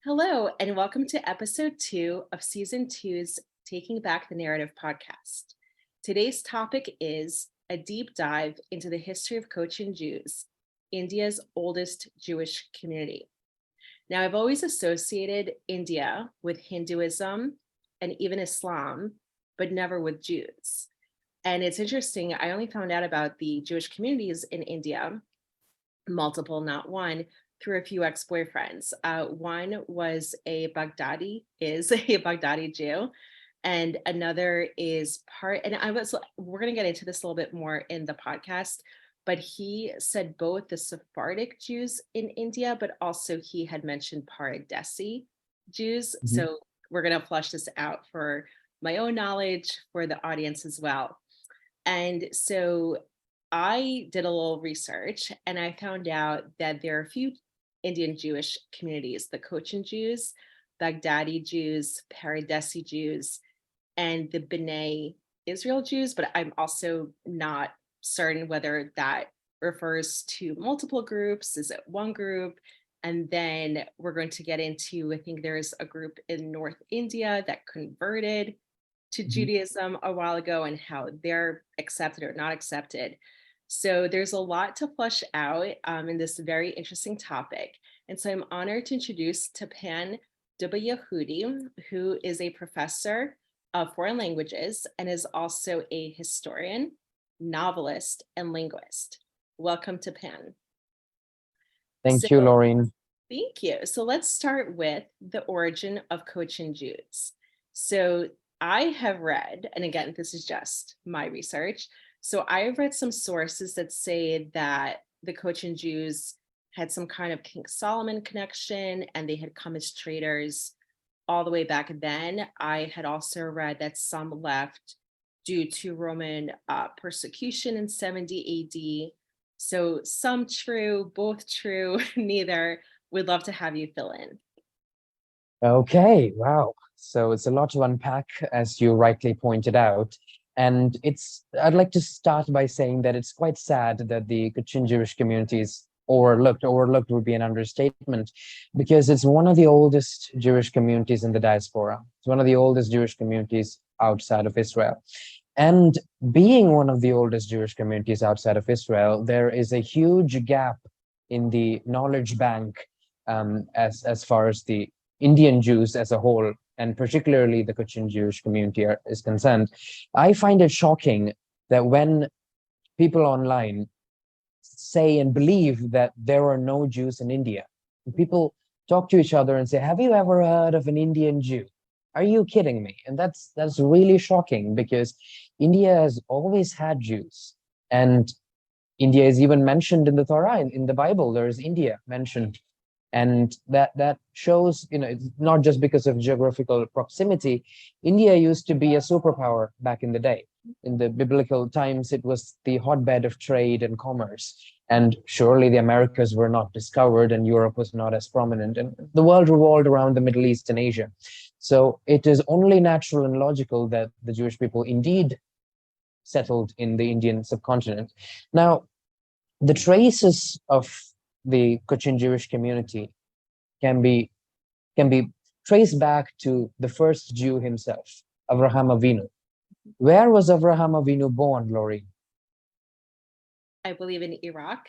Hello, and welcome to episode 2 of season 2's Taking Back the Narrative podcast. Today's topic is a deep dive into the history of Cochin Jews, India's oldest Jewish community. Now, I've always associated India with Hinduism and even Islam, but never with Jews. And it's interesting, I only found out about the Jewish communities in India, multiple, not one, through a few ex-boyfriends. One was is a Baghdadi Jew, and another is we're going to get into this a little bit more in the podcast, but he said both the Sephardic Jews in India, but also he had mentioned Paradesi Jews. Mm-hmm. So we're going to flush this out for my own knowledge, for the audience as well. And so I did a little research and I found out that there are a few Indian Jewish communities: the Cochin Jews, Baghdadi Jews, Paradesi Jews, and the B'nai Israel Jews, but I'm also not certain whether that refers to multiple groups. Is it one group? And then we're going to get into, I think there's a group in North India that converted to Judaism a while ago and how they're accepted or not accepted. So there's a lot to flush out in this very interesting topic. And so I'm honored to introduce Thapan Dubayehudi, who is a professor of foreign languages and is also a historian, novelist, and linguist. Welcome, Thapan. Thank you, Laureen. Thank you. So let's start with the origin of Cochin Jews. So I have read, and again, this is just my research, so I've read some sources that say that the Cochin Jews had some kind of King Solomon connection and they had come as traders all the way back then. I had also read that some left due to Roman persecution in 70 AD. So some true, both true, neither. We'd love to have you fill in. Okay, wow. So it's a lot to unpack, as you rightly pointed out. And I'd like to start by saying that it's quite sad that the Cochin Jewish community is overlooked. Overlooked would be an understatement, because it's one of the oldest Jewish communities in the diaspora. It's one of the oldest Jewish communities outside of Israel. And being one of the oldest Jewish communities outside of Israel, there is a huge gap in the knowledge bank as far as the Indian Jews as a whole, and particularly the Cochin Jewish community is concerned. I find it shocking that when people online say and believe that there are no Jews in India, people talk to each other and say, "Have you ever heard of an Indian Jew? Are you kidding me?" And that's really shocking, because India has always had Jews, and India is even mentioned in the Torah. In the Bible, there is India mentioned. And that shows, it's not just because of geographical proximity. India used to be a superpower back in the day. In the biblical times, it was the hotbed of trade and commerce. And surely the Americas were not discovered and Europe was not as prominent. And the world revolved around the Middle East and Asia. So it is only natural and logical that the Jewish people indeed settled in the Indian subcontinent. Now, the traces of the Cochin Jewish community can be traced back to the first Jew himself, Avraham Avinu. Where was Avraham Avinu born, Lori? I believe in Iraq.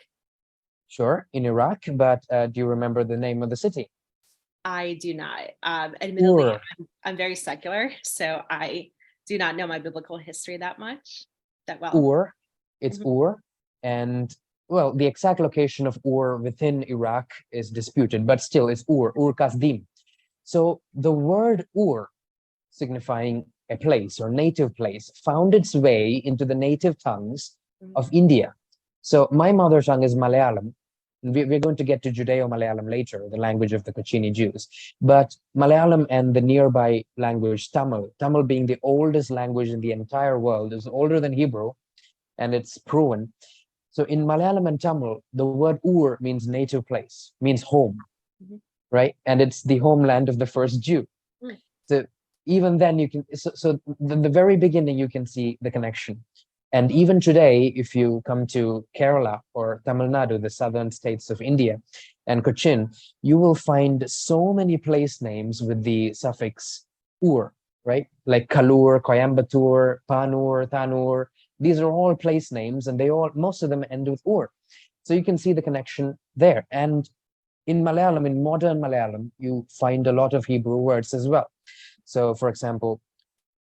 Sure, in Iraq, but do you remember the name of the city? I do not. Admittedly, I'm very secular, so I do not know my biblical history that well. Ur, it's Ur, and well, the exact location of Ur within Iraq is disputed, but still it's Ur Kasdim. So the word Ur, signifying a place or native place, found its way into the native tongues of India. So my mother tongue is Malayalam. We're going to get to Judeo-Malayalam later, the language of the Cochin Jews. But Malayalam and the nearby language Tamil being the oldest language in the entire world, is older than Hebrew, and it's proven. So in Malayalam and Tamil, the word Ur means native place, means home, right? And it's the homeland of the first Jew. So even then you can, so the very beginning, you can see the connection. And even today, if you come to Kerala or Tamil Nadu, the southern states of India, and Cochin, you will find so many place names with the suffix ur, right? Like Kalur, Coimbatore, Panur, Tanur. These are all place names, and most of them end with ur. So you can see the connection there. And in Malayalam, in modern Malayalam, you find a lot of Hebrew words as well. So, for example,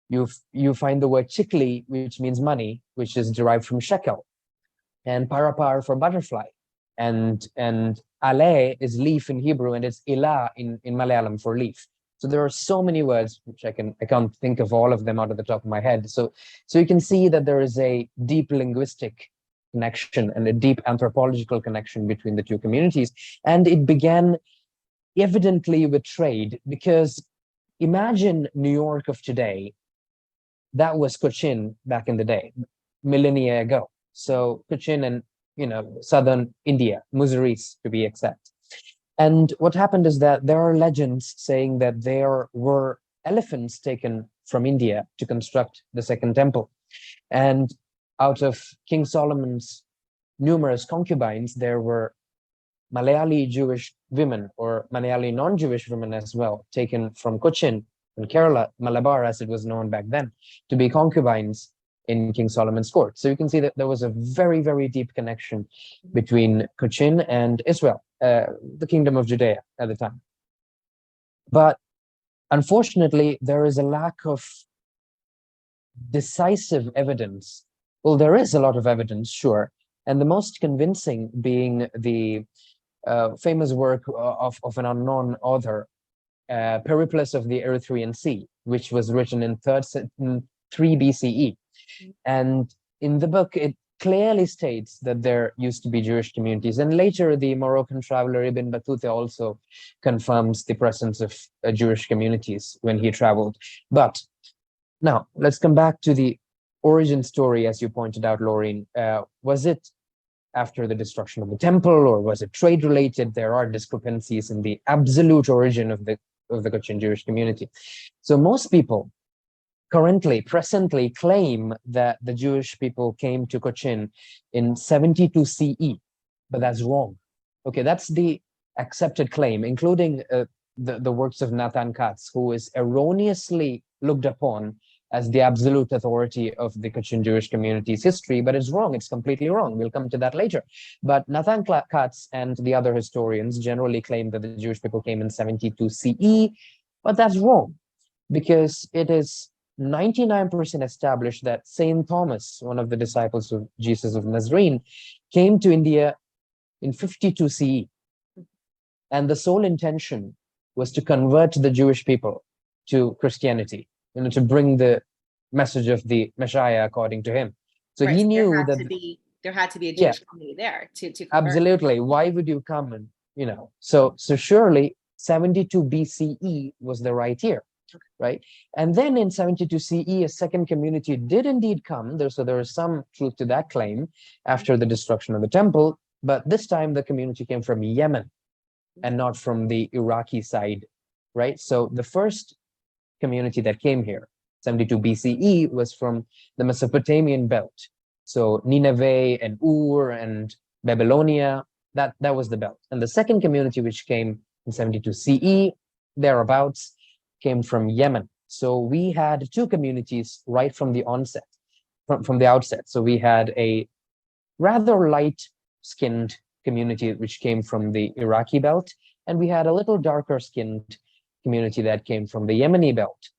you find the word chikli, which means money, which is derived from shekel, and parapar for butterfly, and ale is leaf in Hebrew, and it's ila in Malayalam for leaf. So there are so many words which I can't think of all of them out of the top of my head. So you can see that there is a deep linguistic connection and a deep anthropological connection between the two communities, and it began evidently with trade, because imagine New York of today. That was Cochin back in the day, millennia ago. So Cochin and southern India, Muziris to be exact. And what happened is that there are legends saying that there were elephants taken from India to construct the second temple. And out of King Solomon's numerous concubines, there were Malayali Jewish women, or Malayali non-Jewish women as well, taken from Cochin in Kerala, Malabar as it was known back then, to be concubines in King Solomon's court. So you can see that there was a very, very deep connection between Cochin and Israel, the kingdom of Judea at the time. But unfortunately, there is a lack of decisive evidence. Well, there is a lot of evidence, sure, and the most convincing being the famous work of an unknown author, Periplus of the Erythraean Sea, which was written in 3 BCE. And in the book, it clearly states that there used to be Jewish communities. And later, the Moroccan traveler Ibn Battuta also confirms the presence of Jewish communities when he traveled. But now, let's come back to the origin story, as you pointed out, Laureen. Was it after the destruction of the temple, or was it trade-related? There are discrepancies in the absolute origin of the Cochin Jewish community. So most people presently claim that the Jewish people came to Cochin in 72 CE, but that's wrong. Okay, that's the accepted claim, including the works of Nathan Katz, who is erroneously looked upon as the absolute authority of the Cochin Jewish community's history, but it's wrong. It's completely wrong. We'll come to that later. But Nathan Katz and the other historians generally claim that the Jewish people came in 72 CE, but that's wrong, because it is 99% established that Saint Thomas, one of the disciples of Jesus of Nazarene, came to India in 52 CE. And the sole intention was to convert the Jewish people to Christianity, to bring the message of the Messiah according to him. So he knew that there had to be a Jewish community there to convert. Absolutely. Why would you come and, so surely 72 BCE was the right year. Right. And then in 72 CE, a second community did indeed come. So there is some truth to that claim after the destruction of the temple. But this time the community came from Yemen and not from the Iraqi side. Right. So the first community that came here, 72 BCE, was from the Mesopotamian belt. So Nineveh and Ur and Babylonia, that was the belt. And the second community, which came in 72 CE, thereabouts, came from Yemen. So we had two communities right from the onset, from the outset. So we had a rather light-skinned community which came from the Iraqi belt, and we had a little darker-skinned community that came from the Yemeni belt.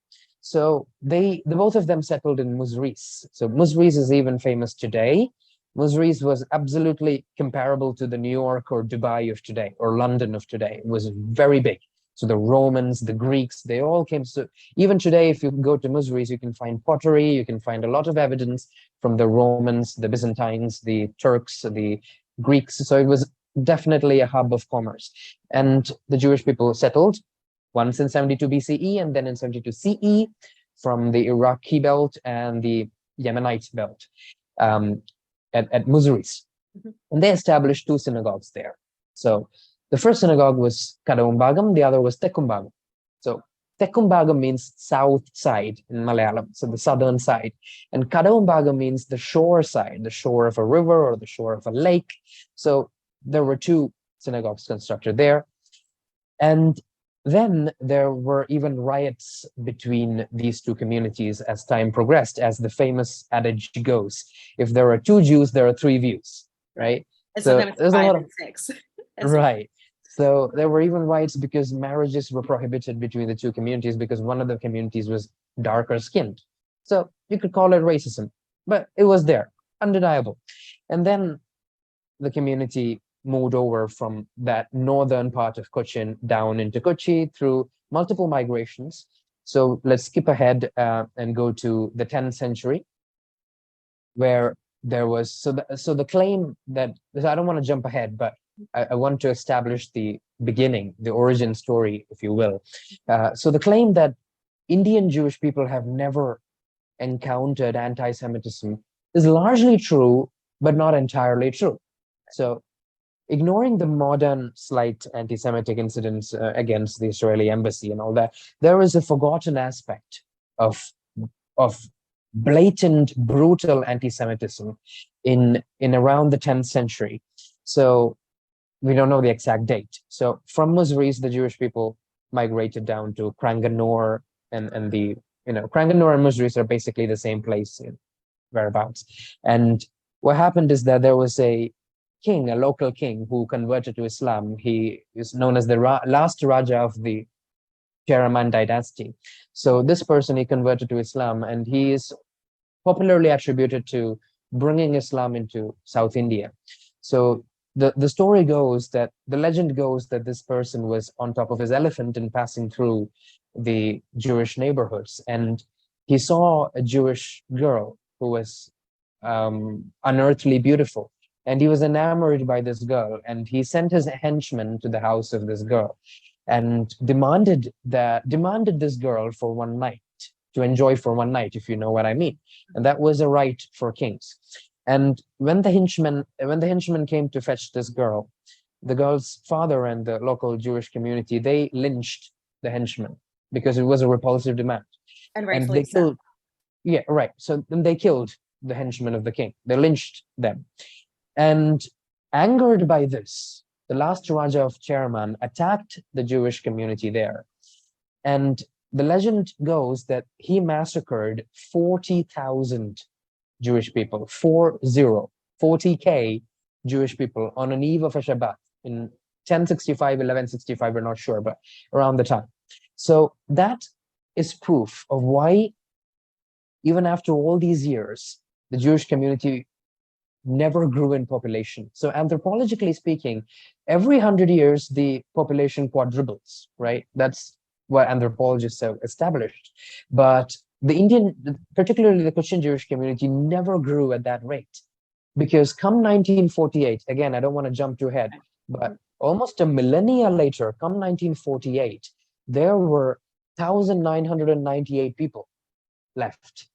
So the both of them settled in Muziris. So Muziris is even famous today. Muziris was absolutely comparable to the New York or Dubai of today, or London of today. It was very big. So the Romans, the Greeks, they all came. So even today, if you go to Muziris, you can find pottery, you can find a lot of evidence from the Romans, the Byzantines, the Turks, the Greeks. So it was definitely a hub of commerce. And the Jewish people settled once in 72 BCE and then in 72 CE from the Iraqi belt and the Yemenite belt at Muziris. Mm-hmm. And they established two synagogues there. So the first synagogue was Kadaumbagam, the other was Tekumbagam. So Tekumbagam means south side in Malayalam, so the southern side. And Kadaumbagam means the shore side, the shore of a river or the shore of a lake. So there were two synagogues constructed there. And then there were even riots between these two communities as time progressed, as the famous adage goes, if there are two Jews, there are three views, right? And So sometimes there's a five lot and of, six. right. So there were even riots because marriages were prohibited between the two communities because one of the communities was darker skinned. So you could call it racism, but it was there, undeniable. And then the community moved over from that northern part of Cochin down into Kochi through multiple migrations. So let's skip ahead and go to the 10th century, where there was, so the claim that, so I don't want to jump ahead, but I want to establish the beginning, the origin story, if you will. So the claim that Indian Jewish people have never encountered anti-Semitism is largely true, but not entirely true. So ignoring the modern slight anti-Semitic incidents against the Israeli embassy and all that, there is a forgotten aspect of blatant, brutal anti-Semitism in around the 10th century. So we don't know the exact date. So from Muziris, the Jewish people migrated down to Kranganore, and the, Kranganore and Muziris are basically the same place, whereabouts. And what happened is that there was a king, a local king, who converted to Islam. He is known as the last Raja of the Cheraman dynasty. So this person, he converted to Islam, and he is popularly attributed to bringing Islam into South India. So the story goes that, the legend goes that this person was on top of his elephant and passing through the Jewish neighborhoods, and he saw a Jewish girl who was unearthly beautiful, and he was enamored by this girl, and he sent his henchmen to the house of this girl and demanded this girl for one night, to enjoy for one night, if you know what I mean. And that was a right for kings. And when the henchmen came to fetch this girl, the girl's father and the local Jewish community, they lynched the henchmen because it was a repulsive demand. And And rightfully they killed, yeah, right. So then they killed the henchmen of the king. They lynched them. And angered by this, the last Raja of Cheraman attacked the Jewish community there. And the legend goes that he massacred 40,000 Jewish people, 40K Jewish people on an eve of a Shabbat in 1065, 1165, we're not sure, but around the time. So that is proof of why, even after all these years, the Jewish community never grew in population. So anthropologically speaking, every 100 years, the population quadruples, right? That's what anthropologists have established. But particularly the Cochin Jewish community, never grew at that rate. Because come 1948, again, I don't want to jump too ahead, but almost a millennia later, come 1948, there were 1,998 people left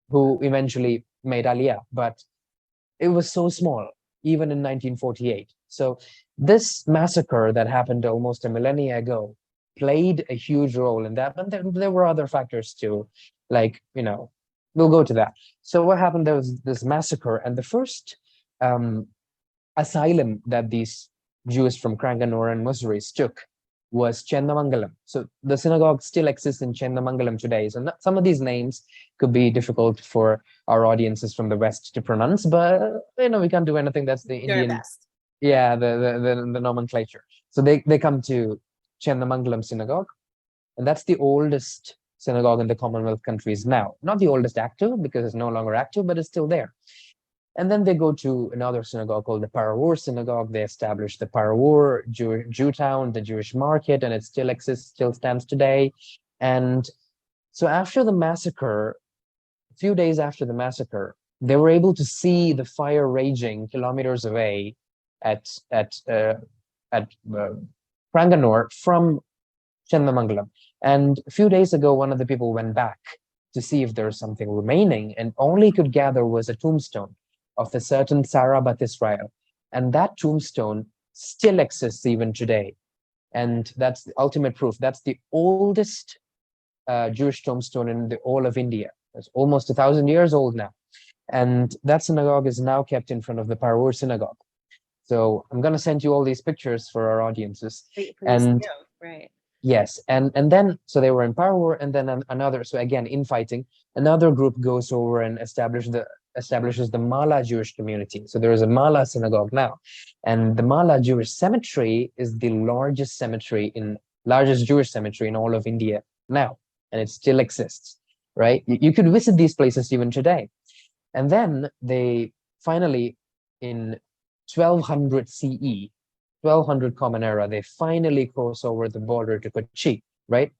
who eventually made Aliyah. But it was so small, even in 1948. So this massacre that happened almost a millennia ago played a huge role in that. But there were other factors too, like, we'll go to that. So what happened, there was this massacre, and the first asylum that these Jews from Kranganore and Muziris took was Chennamangalam. So the synagogue still exists in Chennamangalam today. So some of these names could be difficult for our audiences from the West to pronounce, but we can't do anything. That's the Indian, best. Yeah, the nomenclature. So they come to Chennamangalam synagogue, and that's the oldest synagogue in the Commonwealth countries now. Not the oldest active, because it's no longer active, but it's still there. And then they go to another synagogue called the Paravur synagogue. They established the Paravur Jew town, the Jewish market, and it still exists, still stands today. And so after the massacre, a few days after the massacre, they were able to see the fire raging kilometers away at Pranganore from Chennamangalam. And a few days ago, one of the people went back to see if there was something remaining, and all he could gather was a tombstone of a certain Sarah Bat Israel. And that tombstone still exists even today. And that's the ultimate proof. That's the oldest Jewish tombstone in the whole of India. It's almost 1,000 years old now. And that synagogue is now kept in front of the Paravur synagogue. So I'm going to send you all these pictures for our audiences. Please And do. Right. yes, and then so they were in power, and then another. So again, infighting, another group goes over and establishes the Mala Jewish community. So there is a Mala synagogue now, and the Mala Jewish cemetery is the largest Jewish cemetery in all of India now, and it still exists. Right? You could visit these places even today, and then they finally in 1200 CE, 1200 Common Era, they finally cross over the border to Kochi, right?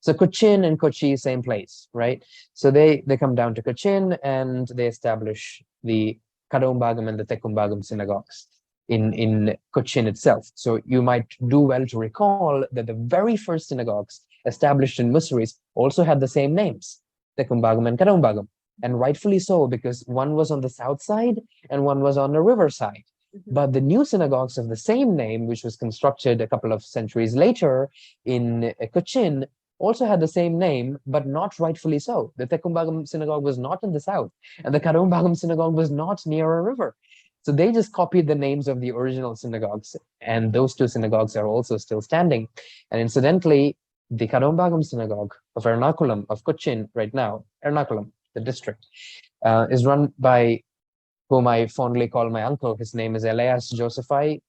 So Cochin and Kochi, same place, right? So they come down to Cochin and they establish the Kadombagam and the Tekumbagam synagogues in Cochin itself. So you might do well to recall that the very first synagogues established in Musaris also had the same names, Tekumbagam and Kadombagam. And rightfully so, because one was on the south side and one was on the river side. But the new synagogues of the same name, which was constructed a couple of centuries later in Cochin, also had the same name, but not rightfully so. The Tekumbagam synagogue was not in the south, and the Kadombagam synagogue was not near a river. So they just copied the names of the original synagogues, and those two synagogues are also still standing. And incidentally, the Kadombagam synagogue of Ernakulam, of Cochin right now, Ernakulam, the district, is run by whom I fondly call my uncle. His name is Elias Josephai.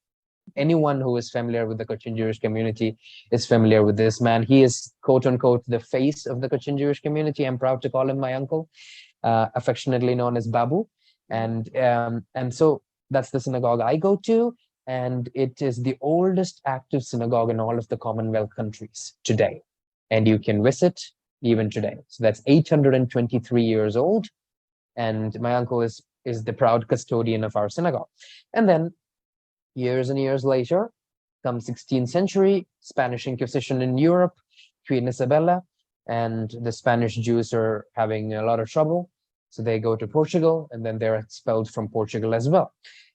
Anyone who is familiar with the Cochin Jewish community is familiar with this man. He is, quote unquote, the face of the Cochin Jewish community. I'm proud to call him my uncle, affectionately known as Babu. And so that's the synagogue I go to. And it is the oldest active synagogue in all of the Commonwealth countries today. And you can visit even today. So that's 823 years old. And my uncle is the proud custodian of our synagogue. And then years and years later, come 16th century, Spanish Inquisition in Europe, Queen Isabella, and the Spanish Jews are having a lot of trouble. So they go to Portugal, and then they're expelled from Portugal as well.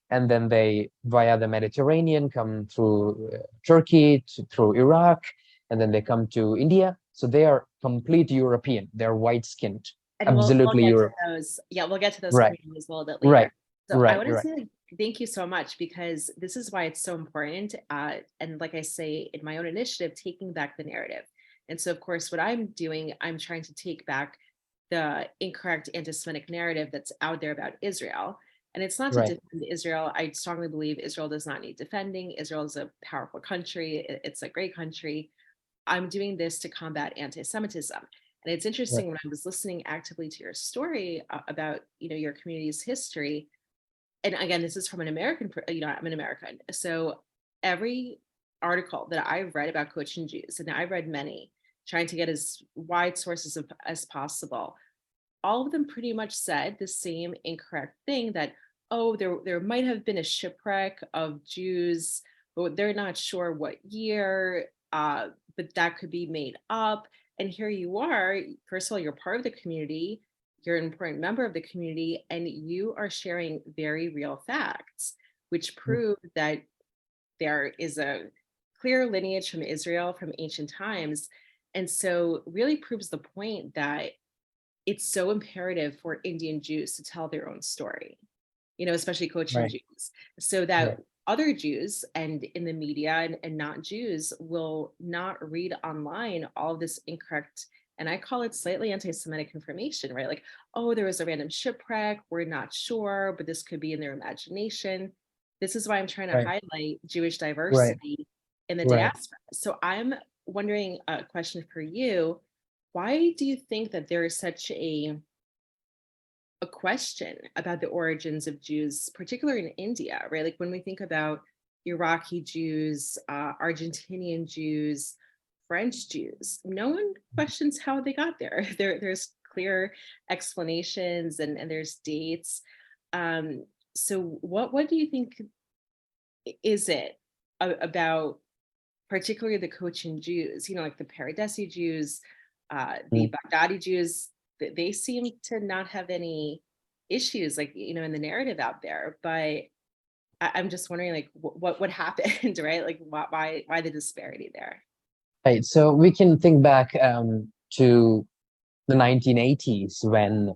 And then they, via the Mediterranean, come through Turkey, through Iraq, and then they come to India. So they are complete European. They're white-skinned. And Absolutely we'll get Europe. to those. Yeah, we'll get to those Right. communities a little bit later. Right. So right. I want to right. say thank you so much, because this is why it's so important. And like I say in my own initiative, taking back the narrative. And so, of course, what I'm doing, I'm trying to take back the incorrect anti-Semitic narrative that's out there about Israel. And it's not to Right. defend Israel. I strongly believe Israel does not need defending. Israel is a powerful country. It's a great country. I'm doing this to combat anti-Semitism. And it's interesting, when I was listening actively to your story about, your community's history. And again, this is from an American, I'm an American. So every article that I've read about Cochin Jews, and I've read many, trying to get as wide sources as possible, all of them pretty much said the same incorrect thing, that, oh, there might have been a shipwreck of Jews, but they're not sure what year, but that could be made up. And here you are, first of all, you're part of the community, you're an important member of the community, and you are sharing very real facts, which prove that there is a clear lineage from Israel from ancient times. And so really proves the point that it's so imperative for Indian Jews to tell their own story, especially Cochin Jews, so that other Jews and in the media and not Jews will not read online all of this incorrect, and I call it slightly anti-Semitic information, right? Like, oh, there was a random shipwreck, we're not sure, but this could be in their imagination. This is why I'm trying to highlight Jewish diversity in the diaspora. So I'm wondering, a question for you: why do you think that there is such a question about the origins of Jews, particularly in India, right? Like when we think about Iraqi Jews, Argentinian Jews, French Jews, no one questions how they got there. There's clear explanations, and there's dates. So what do you think is it about particularly the Cochin Jews, like the Paradesi Jews, the Baghdadi Jews? They seem to not have any issues, like, in the narrative out there. But I'm just wondering, like, what happened, right? Like, why the disparity there? Right. So we can think back to the 1980s when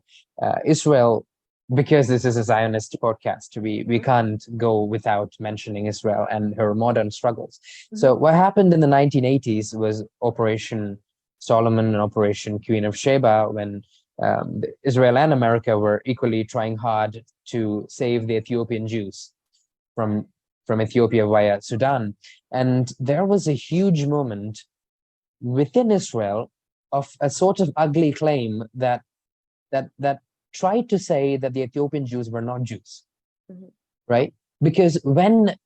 Israel because this is a Zionist podcast, we can't go without mentioning Israel and her modern struggles. So what happened in the 1980s was Operation Solomon and Operation Queen of Sheba, when Israel and America were equally trying hard to save the Ethiopian Jews from Ethiopia via Sudan. And there was a huge moment within Israel of a sort of ugly claim that tried to say that the Ethiopian Jews were not Jews, right? Because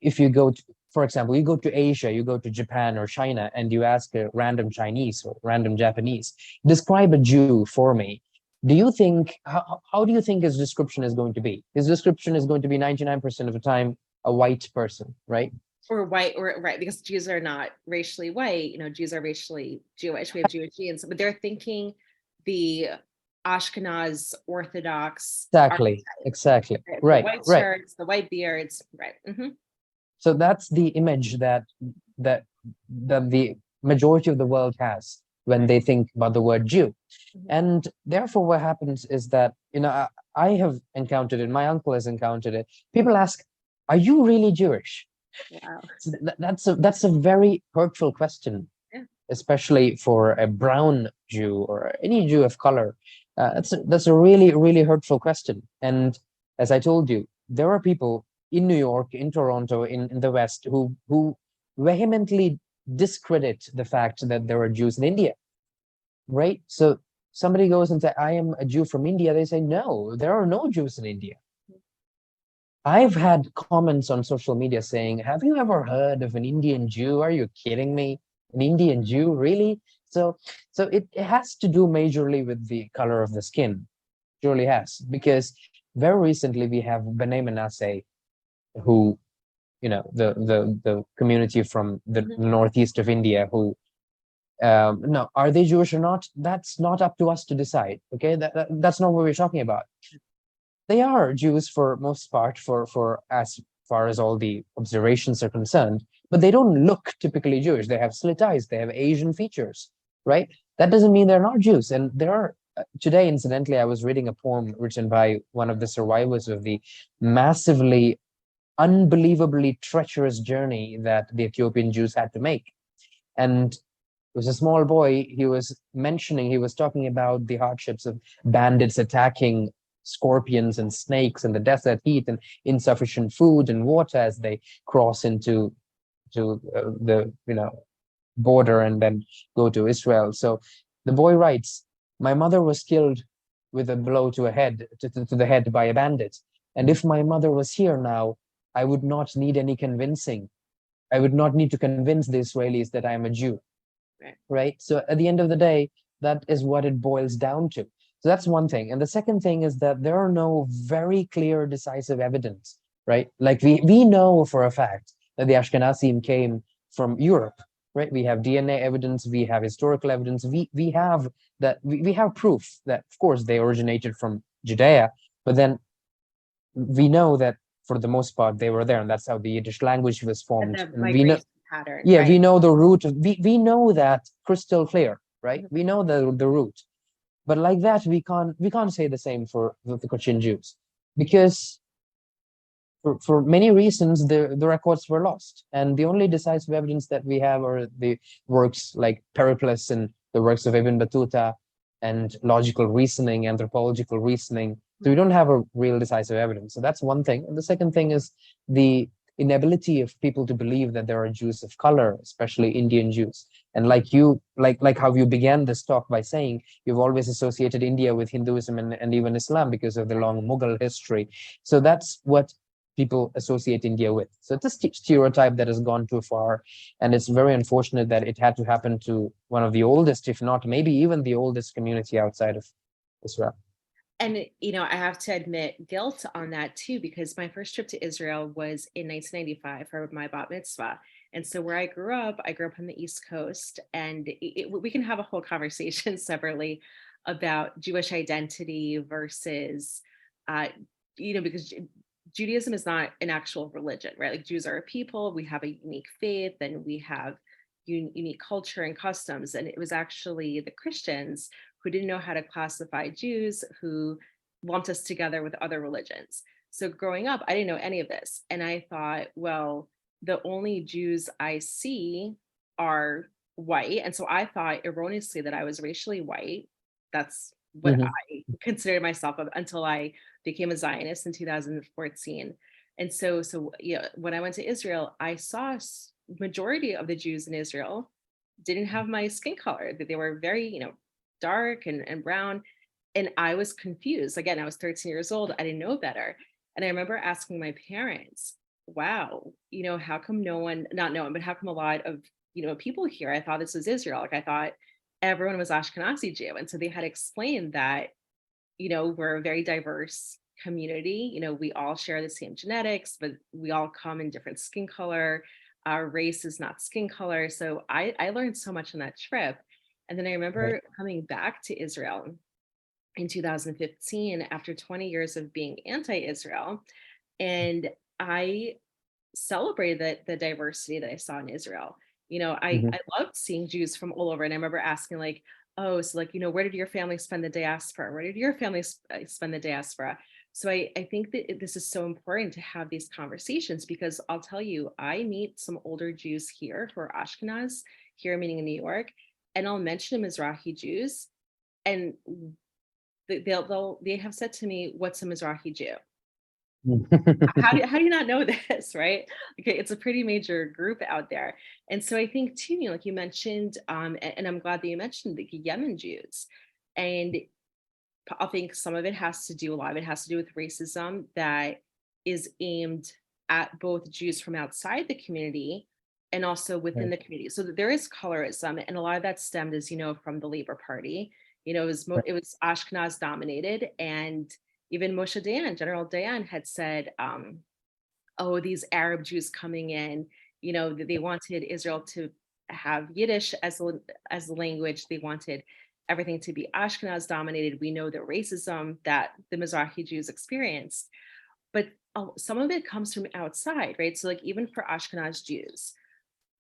if you go to, for example, you go to Asia, you go to Japan or China, and you ask a random Chinese or random Japanese, describe a Jew for me. Do you think, how do you think his description is going to be? His description is going to be 99% of the time a white person, right? Or white, or right, because Jews are not racially white, Jews are racially Jewish. We have Jewish genes, but they're thinking the Ashkenaz Orthodox Exactly. archetype, Right, the white right. shirts, the white beards, right. So that's the image that the majority of the world has when they think about the word Jew. And therefore, what happens is that, I have encountered it, my uncle has encountered it. People ask, are you really Jewish? Wow. So that's a very hurtful question, especially for a brown Jew or any Jew of color. That's a really, really hurtful question. And as I told you, there are people in New York, in Toronto, in the West, who vehemently discredit the fact that there are Jews in India, right? So somebody goes and say, I am a Jew from India. They say, no, there are no Jews in India. I've had comments on social media saying, have you ever heard of an Indian Jew? Are you kidding me? An Indian Jew, really? So it has to do majorly with the color of the skin. Surely has, because very recently we have B'nai Manasseh, who, the community from the northeast of India, who no, are they Jewish or not? That's not up to us to decide. Okay, that's not what we're talking about. They are Jews for most part, for as far as all the observations are concerned, but they don't look typically Jewish. They have slit eyes, they have Asian features, right? That doesn't mean they're not Jews. And there are today, incidentally, I was reading a poem written by one of the survivors of the massively, unbelievably treacherous journey that the Ethiopian Jews had to make. And it was a small boy. He was talking about the hardships of bandits attacking scorpions and snakes and the desert heat and insufficient food and water as they cross into the border and then go to Israel. So the boy writes, my mother was killed with a blow to the head by a bandit. And if my mother was here now, I would not need any convincing. I would not need to convince the Israelis that I am a Jew. Right. So at the end of the day, that is what it boils down to. So that's one thing. And the second thing is that there are no very clear, decisive evidence, right? Like we know for a fact that the Ashkenazim came from Europe, right? We have DNA evidence, we have historical evidence, we have we have proof that, of course, they originated from Judea, but then we know that for the most part they were there, and that's how the Yiddish language was formed. And we know pattern. Yeah, right. We know the root. We know that crystal clear, right? We know the root, but like that, we can't say the same for the Cochin Jews, because for many reasons the records were lost, and the only decisive evidence that we have are the works like Periplus and the works of Ibn Battuta and logical reasoning, anthropological reasoning. So we don't have a real decisive evidence. So that's one thing. And the second thing is the inability of people to believe that there are Jews of color, especially Indian Jews. And like how you began this talk by saying, you've always associated India with Hinduism and even Islam because of the long Mughal history. So that's what people associate India with. So it's a stereotype that has gone too far. And it's very unfortunate that it had to happen to one of the oldest, if not maybe even the oldest community outside of Israel. And, I have to admit guilt on that too, because my first trip to Israel was in 1995 for my bat mitzvah. And so where I grew up on the East Coast, and we can have a whole conversation separately about Jewish identity versus, because Judaism is not an actual religion, right? Like Jews are a people, we have a unique faith, and we have unique culture and customs. And it was actually the Christians who didn't know how to classify Jews, who lumped us together with other religions. So growing up, I didn't know any of this. And I thought, well, the only Jews I see are white. And so I thought erroneously that I was racially white. That's what Mhm. I considered myself until I became a Zionist in 2014. And so yeah, when I went to Israel, I saw majority of the Jews in Israel didn't have my skin color, that they were very, dark and brown. And I was confused. Again, I was 13 years old. I didn't know better. And I remember asking my parents, wow, how come no one, not no one, but how come a lot of, people here, I thought this was Israel. Like I thought everyone was Ashkenazi Jew. And so they had explained that, we're a very diverse community. We all share the same genetics, but we all come in different skin color. Our race is not skin color. So I learned so much on that trip. And then I Right. remember coming back to Israel in 2015 after 20 years of being anti-Israel. And I celebrated the diversity that I saw in Israel. Mhm. I loved seeing Jews from all over. And I remember asking like, oh, so like, where did your family spend the diaspora? Where did your family spend the diaspora? So I think that this is so important to have these conversations, because I'll tell you, I meet some older Jews here who are Ashkenaz, here meeting in New York, and I'll mention Mizrahi Jews, and they have said to me, "What's a Mizrahi Jew?" How do you not know this, right? Okay, it's a pretty major group out there. And so I think too, like you mentioned, and I'm glad that you mentioned the Yemen Jews. And I think some of it has to do, a lot of it has to do with racism that is aimed at both Jews from outside the community and also within Right. the community. So that there is colorism, and a lot of that stemmed, as you know, from the Labor Party. Right. It was Ashkenaz dominated, and even Moshe Dayan, General Dayan, had said, "Oh, these Arab Jews coming in, that they wanted Israel to have Yiddish as the language. They wanted everything to be Ashkenaz dominated. We know the racism that the Mizrahi Jews experienced, but some of it comes from outside, right? So, like even for Ashkenaz Jews,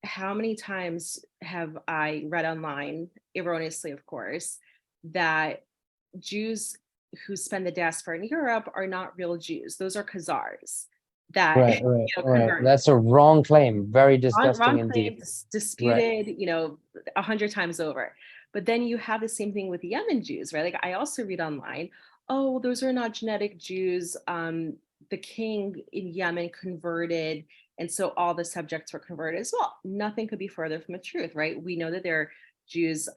how many times have I read online, erroneously, of course, that Jews who spend the diaspora in Europe are not real Jews. Those are Khazars that Right. Right. Right. converted. That's a wrong claim. Very Wrong disgusting indeed. claim, Right. disputed, 100 times over. But then you have the same thing with Yemen Jews, right? Like I also read online, oh, those are not genetic Jews. The king in Yemen converted, and so all the subjects were converted as well. Nothing could be further from the truth, right? We know that there are Jews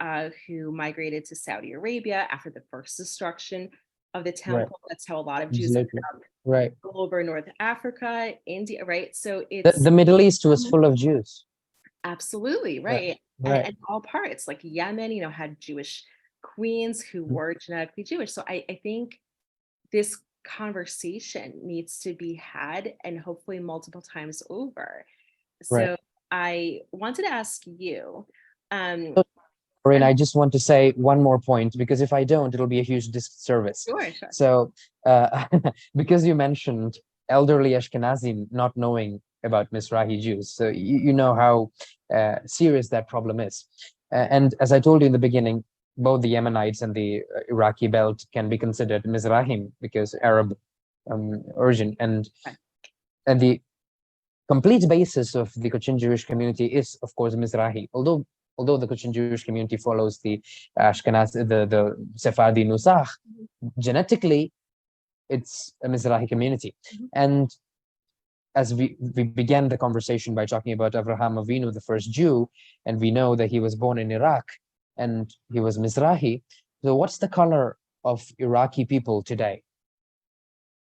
who migrated to Saudi Arabia after the first destruction of the Right. temple. That's how a lot of Jews ended Absolutely. up Right. all over North Africa, India, right? So The it's Middle East was full of Jews. absolutely Right. right. Right. And all parts, like Yemen, had Jewish queens who were genetically Jewish. So I think this conversation needs to be had, and hopefully multiple times over. Right. So I wanted to ask you, um, Corinne, I'm I just want to say one more point, because if I don't, it'll be a huge disservice. sure, sure. So, because you mentioned elderly Ashkenazim not knowing about Mizrahi Jews, so you know how serious that problem is. And as I told you in the beginning, both the Yemenites and the Iraqi belt can be considered Mizrahim because Arab origin, Okay. and the complete basis of the Cochin Jewish community is, of course, Mizrahi. Although the Cochin Jewish community follows the Ashkenaz, the Sephardi Nusach, Mhm, genetically, it's a Mizrahi community. mhm. And as we began the conversation by talking about Avraham Avinu, the first Jew, and we know that he was born in Iraq and he was Mizrahi. So what's the color of Iraqi people today?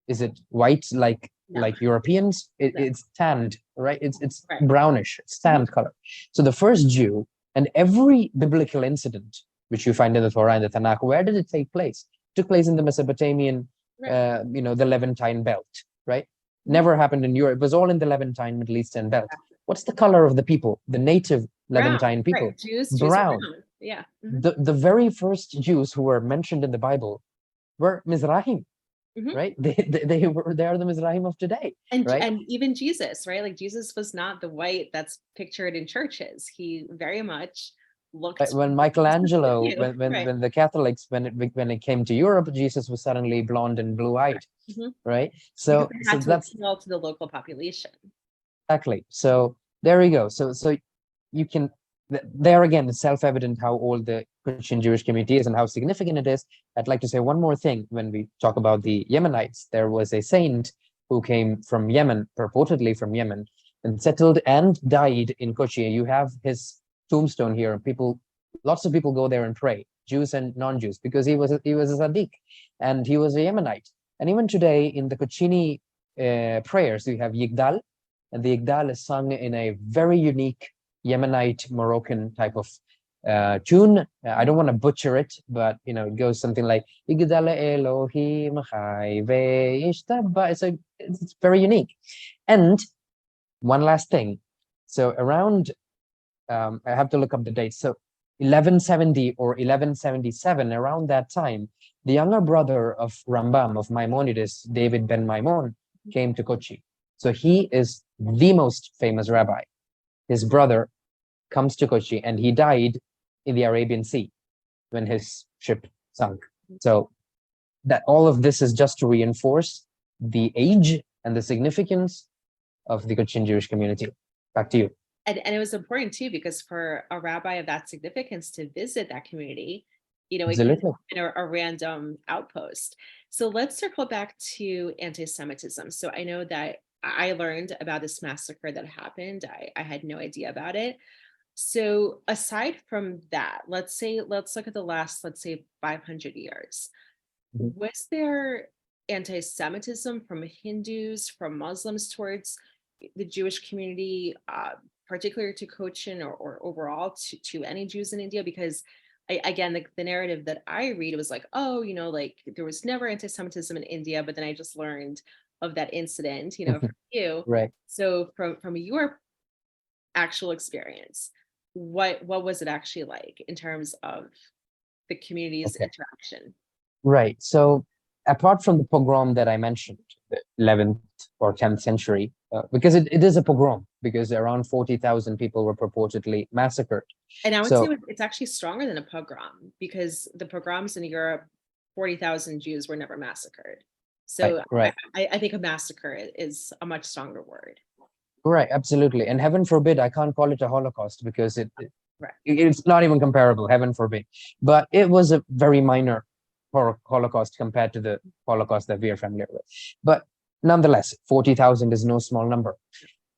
Is it white No, like Europeans? no, It's tanned, right? It's right. brownish, it's Mhm. tanned color. So the first Jew, and every biblical incident which you find in the Torah and the Tanakh, where did it take place? It took place in the Mesopotamian, Right. the Levantine belt, right? Mhm. Never happened in Europe. It was all in the Levantine Middle Eastern belt. Exactly. What's the color of the people, the native Brown, Levantine right. people? Jews are Brown. brown. Yeah. Mhm, The very first Jews who were mentioned in the Bible were Mizrahim, mhm. right? They are the Mizrahim of today, right? And even Jesus, right? Like Jesus was not the white that's pictured in churches. He very much looked When Michelangelo, you, right? when the Catholics, when it came to Europe, Jesus was suddenly blonde and blue-eyed, Mhm. right? Because So they so had to that's appeal to the local population. exactly. So there you go. So you can there again, it's self-evident how old the Christian Jewish community is and how significant it is. I'd like to say one more thing when we talk about the Yemenites. There was a saint who came from Yemen, purportedly from Yemen, and settled and died in Kochi. You have his tombstone here. Lots of people go there and pray, Jews and non-Jews, because he was a Sadiq and he was a Yemenite. And even today in the Kochini prayers, you have Yigdal, and the Yigdal is sung in a very unique Yemenite Moroccan type of tune. I don't want to butcher it, but it goes something like Yigdal Elohim Chai Ve'ishtabba. It's very unique. And one last thing. So around, I have to look up the date. So 1170 or 1177, around that time, the younger brother of Rambam, of Maimonides, David ben Maimon, came to Kochi. So he is the most famous rabbi. His brother comes to Kochi and he died in the Arabian Sea when his ship sunk. So that all of this is just to reinforce the age and the significance of the Cochin Jewish community. Back to you. And it was important too, because for a rabbi of that significance to visit that community, it could have been a random outpost. So let's circle back to anti-Semitism. So I know that I learned about this massacre that happened. I had no idea about it. So aside from that, let's look at the last, 500 years. Was there anti-Semitism from Hindus, from Muslims towards the Jewish community, particularly to Cochin or overall to any Jews in India? Because again, the narrative that I read, it was like, oh, like there was never anti-Semitism in India, but then I just learned of that incident, from you. Right. So from your actual experience, what was it actually like in terms of the community's interaction? Right. So apart from the pogrom that I mentioned, the 11th or 10th century, because it is a pogrom, because around 40,000 people were purportedly massacred. And I would say it's actually stronger than a pogrom, because the pogroms in Europe, 40,000 Jews were never massacred. So right. I think a massacre is a much stronger word. Right, absolutely. And heaven forbid, I can't call it a Holocaust because it's not even comparable, heaven forbid. But it was a very minor Holocaust compared to the Holocaust that we are familiar with. But nonetheless, 40,000 is no small number.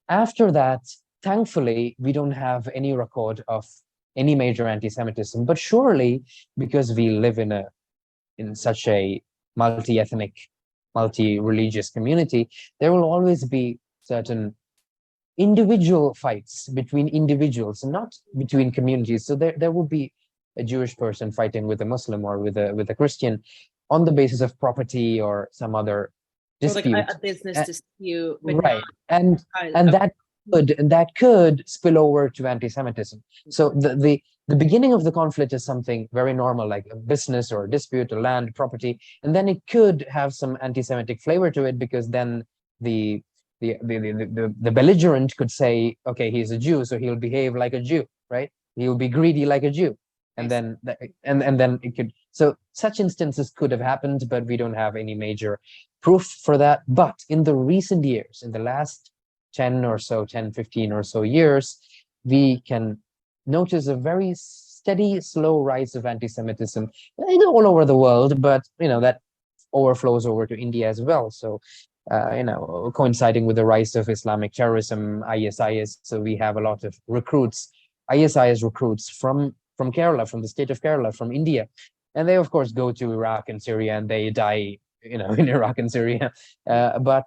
After that, thankfully, we don't have any record of any major anti-Semitism. But surely, because we live in such a multi-ethnic, multi-religious community, there will always be certain individual fights between individuals, not between communities. So there will be a Jewish person fighting with a Muslim or with a Christian on the basis of property or some other dispute. Or like a business dispute, but right. Not and that could spill over to anti-Semitism. So the beginning of the conflict is something very normal, like a business or a dispute, or land, property, and then it could have some anti-Semitic flavor to it, because then the belligerent could say, okay, he's a Jew, so he'll behave like a Jew, right? He'll be greedy like a Jew. And then it could, so such instances could have happened, but we don't have any major proof for that. But in the recent years, in the last 10 or so, 10, 15 or so years, we can notice a very steady, slow rise of anti-Semitism all over the world, but that overflows over to India as well. So coinciding with the rise of Islamic terrorism, ISIS. So we have a lot of recruits, ISIS recruits from Kerala, from the state of Kerala, from India. And they, of course, go to Iraq and Syria and they die, in Iraq and Syria. But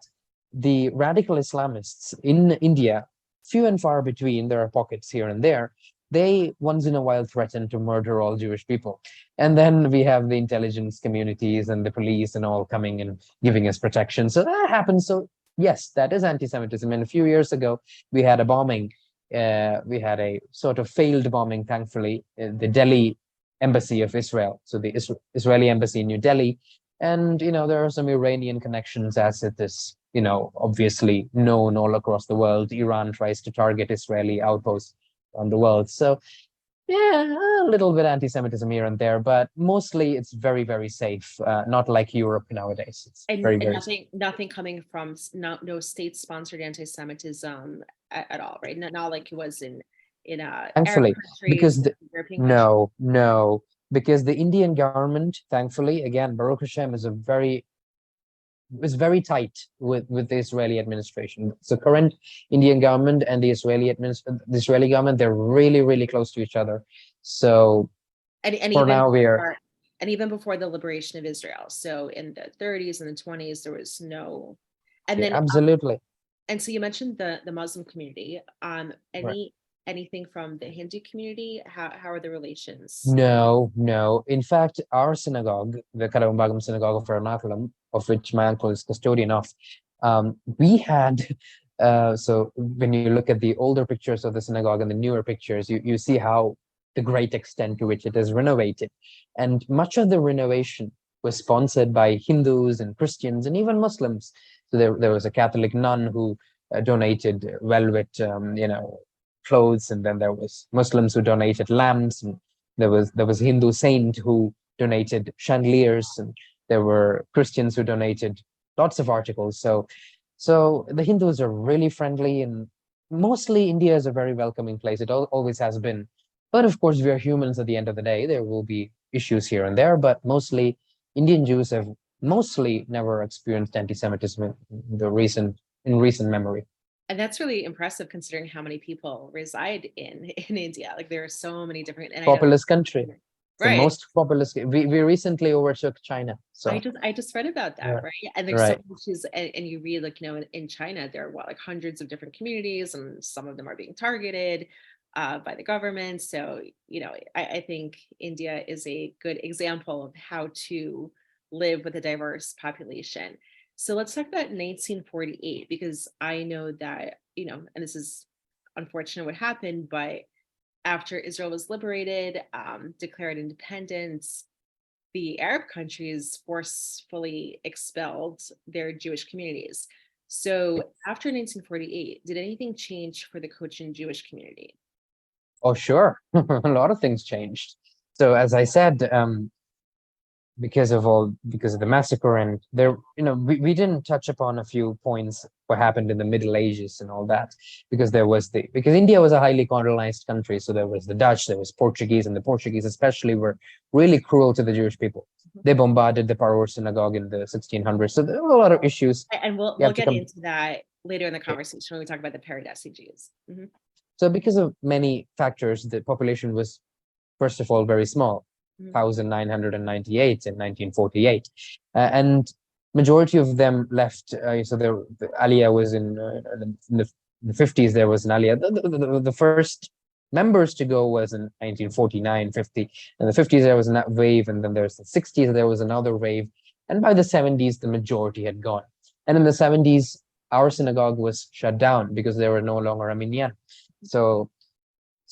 the radical Islamists in India, few and far between, there are pockets here and there, they once in a while threaten to murder all Jewish people. And then we have the intelligence communities and the police and all coming and giving us protection. So that happens. So yes, that is anti-Semitism. And a few years ago, we had a bombing. We had a sort of failed bombing, thankfully, in the Delhi embassy of Israel. So the Israeli embassy in New Delhi. And, there are some Iranian connections, as it is, obviously known all across the world. Iran tries to target Israeli outposts on the world. So Yeah, a little bit anti-Semitism here and there, but mostly it's very, very safe. Not like Europe nowadays. It's very, And very safe. nothing coming from no state-sponsored anti-Semitism at all, right? Not like it was in Arab Thankfully, countries, because European countries. no, because the Indian government, thankfully, again, Baruch Hashem is very tight with the Israeli administration. So current Indian government and the Israeli government, they're really, really close to each other. So And for even now, we're before, and even before the liberation of Israel. So in the 30s and the 20s, there was no, and yeah, then absolutely and so you mentioned the Muslim community. right. Anything from the Hindu community? How are the relations? No. In fact, our synagogue, the Karavumbagam Synagogue of Ernakulam, of which my uncle is custodian of, we had. So when you look at the older pictures of the synagogue and the newer pictures, you see how the great extent to which it is renovated, and much of the renovation was sponsored by Hindus and Christians and even Muslims. So there was a Catholic nun who donated velvet, clothes, and then there was Muslims who donated lamps, and there was a Hindu saint who donated chandeliers, and there were Christians who donated lots of articles. So the Hindus are really friendly, and mostly India is a very welcoming place. It always has been. But of course, we are humans at the end of the day. There will be issues here and there, but mostly Indian Jews have mostly never experienced anti-Semitism in recent memory. And that's really impressive considering how many people reside in India. Like there are so many different, and I know, Populous country. The right. most populous. We recently overtook China. So I just read about that, yeah, right? And there's so right. much and you read like, in China, there are like hundreds of different communities, and some of them are being targeted by the government. So, I think India is a good example of how to live with a diverse population. So let's talk about 1948, because I know that, and this is unfortunate what happened, but after Israel was liberated, declared independence, the Arab countries forcefully expelled their Jewish communities. So after 1948, did anything change for the Cochin Jewish community? Oh, sure. A lot of things changed. So as I said, because of the massacre, and there, we didn't touch upon a few points what happened in the Middle Ages and all that, because India was a highly colonized country. So there was the Dutch, there was Portuguese, and the Portuguese especially were really cruel to the Jewish people. They bombarded the Parur synagogue in the 1600s. So there were a lot of issues. And we'll You have to get come. into that later in the conversation when we talk about the Paradesi Jews. Mhm. So because of many factors, the population was, first of all, very small, Mhm. 1,998 in 1948. And majority of them left. So the Aliyah was in the 50s, there was an Aliyah. The first members to go was in 1949, 50. In the 50s, there was a wave, and then there's the 60s, there was another wave. And by the 70s, the majority had gone. And in the 70s, our synagogue was shut down because there were no longer a minyan. So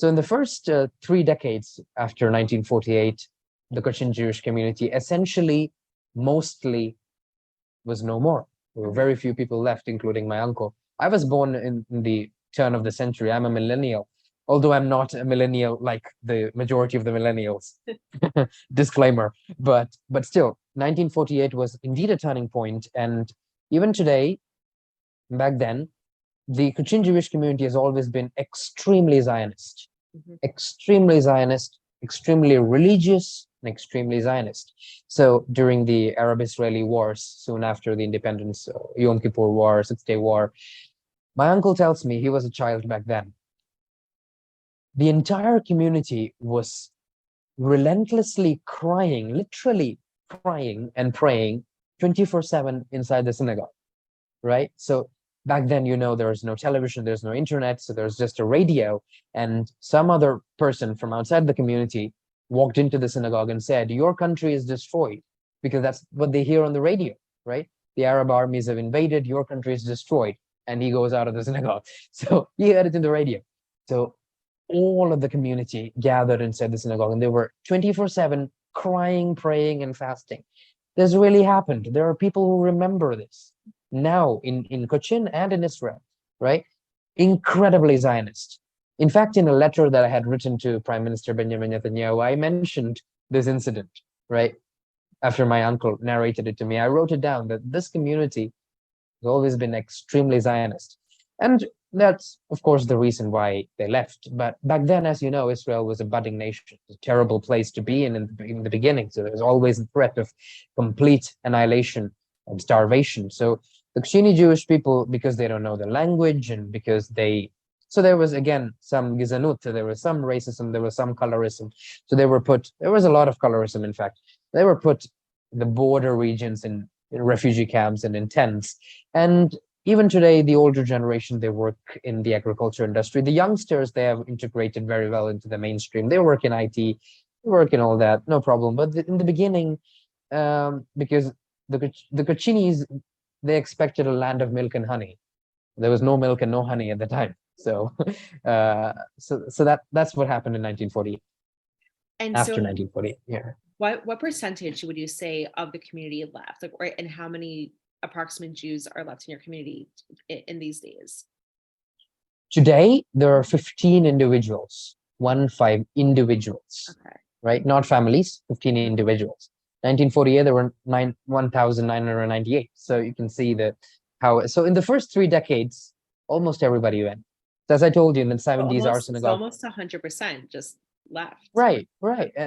in the first 3 decades after 1948, the Cochin Jewish community essentially mostly was no more. There were Mhm. very few people left, including my uncle. I was born in the turn of the century. I'm a millennial, although I'm not a millennial like the majority of the millennials. Disclaimer. But still, 1948 was indeed a turning point, and even today, back then, the Cochin Jewish community has always been Mhm. extremely Zionist, extremely religious, and extremely Zionist. So during the Arab-Israeli wars, soon after the independence, Yom Kippur War, Six-Day War, my uncle tells me, he was a child back then, the entire community was relentlessly crying, literally crying and praying 24/7 inside the synagogue, right? So back then, there was no television, there's no internet, so there's just a radio. And some other person from outside the community walked into the synagogue and said, "Your country is destroyed," because that's what they hear on the radio, right? The Arab armies have invaded, your country is destroyed. And he goes out of the synagogue. So he heard it in the radio. So all of the community gathered inside the synagogue, and they were 24/7 crying, praying, and fasting. This really happened. There are people who remember this now in Cochin and in Israel, right? Incredibly Zionist, In fact, in a letter that I had written to Prime Minister Benjamin Netanyahu, I mentioned this incident, right? After my uncle narrated it to me, I wrote it down that this community has always been extremely Zionist. And that's, of course, the reason why they left. But back then, as you know, Israel was a budding nation, a terrible place to be in the beginning. So there was always the threat of complete annihilation and starvation. So the Cochin Jewish people, because they don't know the language and because so there was, again, some gizanut, there was some racism, there was some colorism. So there was a lot of colorism, in fact. They were put in the border regions in refugee camps and in tents. And even today, the older generation, they work in the agriculture industry. The youngsters, they have integrated very well into the mainstream. They work in IT, they work in all that, no problem. But in the beginning, because the Cochinis, they expected a land of milk and honey. There was no milk and no honey at the time. So, that's what happened in 1940. And After so 1940, yeah. what percentage would you say of the community left? Like, or, and how many approximate Jews are left in your community in these days? Today, there are 15 individuals, 15 individuals, Okay. right? Not families, 15 individuals. 1948, there were 1,998. So you can see that so in the first 3 decades, almost everybody went. So as I told you, in the 70s, our synagogue. Almost 100% just left. Right.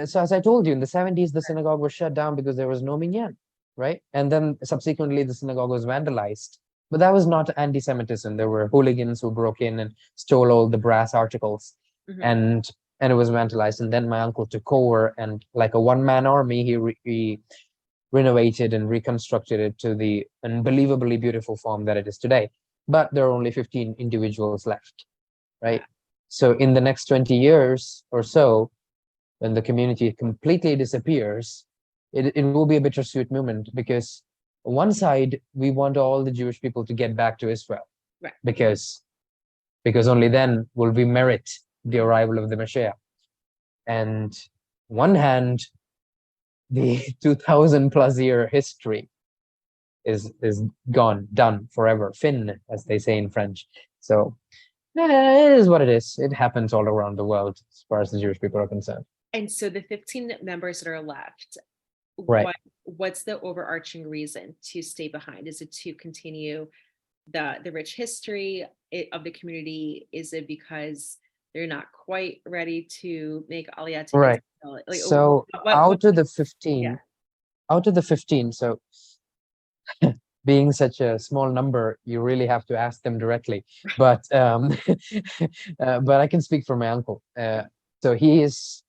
So as I told you, in the 70s, the synagogue was shut down because there was no minyan, right? And then subsequently, the synagogue was vandalized. But that was not anti-Semitism. There were hooligans who broke in and stole all the brass articles, and it was vandalized. And then my uncle took over, and like a one-man army, he renovated and reconstructed it to the unbelievably beautiful form that it is today. But there are only 15 individuals left, right? So in the next 20 years or so, when the community completely disappears, it will be a bittersweet moment, because on one side, we want all the Jewish people to get back to Israel, right? Because only then will we merit the arrival of the Messiah. And on one hand, the 2,000 plus year history is gone, done forever, fin, as they say in French. So it is what it is. It happens all around the world as far as the Jewish people are concerned. And so the 15 members that are left, right? What's the overarching reason to stay behind? Is it to continue the rich history of the community? Is it because they're not quite ready to make Aliyah to right? Israel? Like, so out of the 15, so being such a small number, you really have to ask them directly. But but I can speak for my uncle. So he's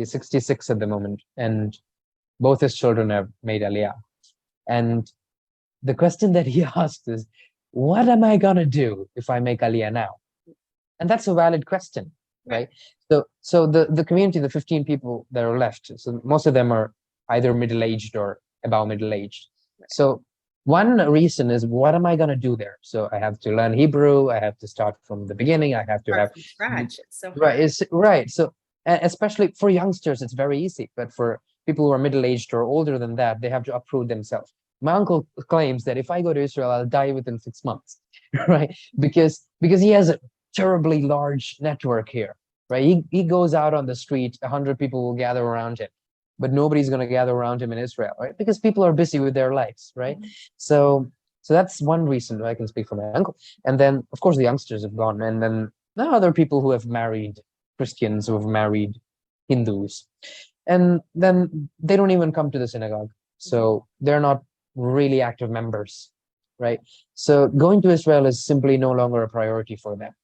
66 at the moment, and both his children have made Aliyah. And the question that he asked is, what am I gonna do if I make Aliyah now? And that's a valid question, right? So the community, the 15 people that are left, so most of them are either middle-aged or about middle-aged. So one reason is, what am I going to do there? So I have to learn Hebrew. I have to start from the beginning. I have to start from scratch. It's so hard. Right. So especially for youngsters, it's very easy. But for people who are middle-aged or older than that, they have to uproot themselves. My uncle claims that if I go to Israel, I'll die within 6 months, right? Because he has a terribly large network here, right? He goes out on the street, 100 people will gather around him, but nobody's going to gather around him in Israel, right? Because people are busy with their lives, right? So that's one reason I can speak for my uncle. And then, of course, the youngsters have gone, and then there are other people who have married Christians, who have married Hindus, and then they don't even come to the synagogue, so they're not really active members, right? So going to Israel is simply no longer a priority for them.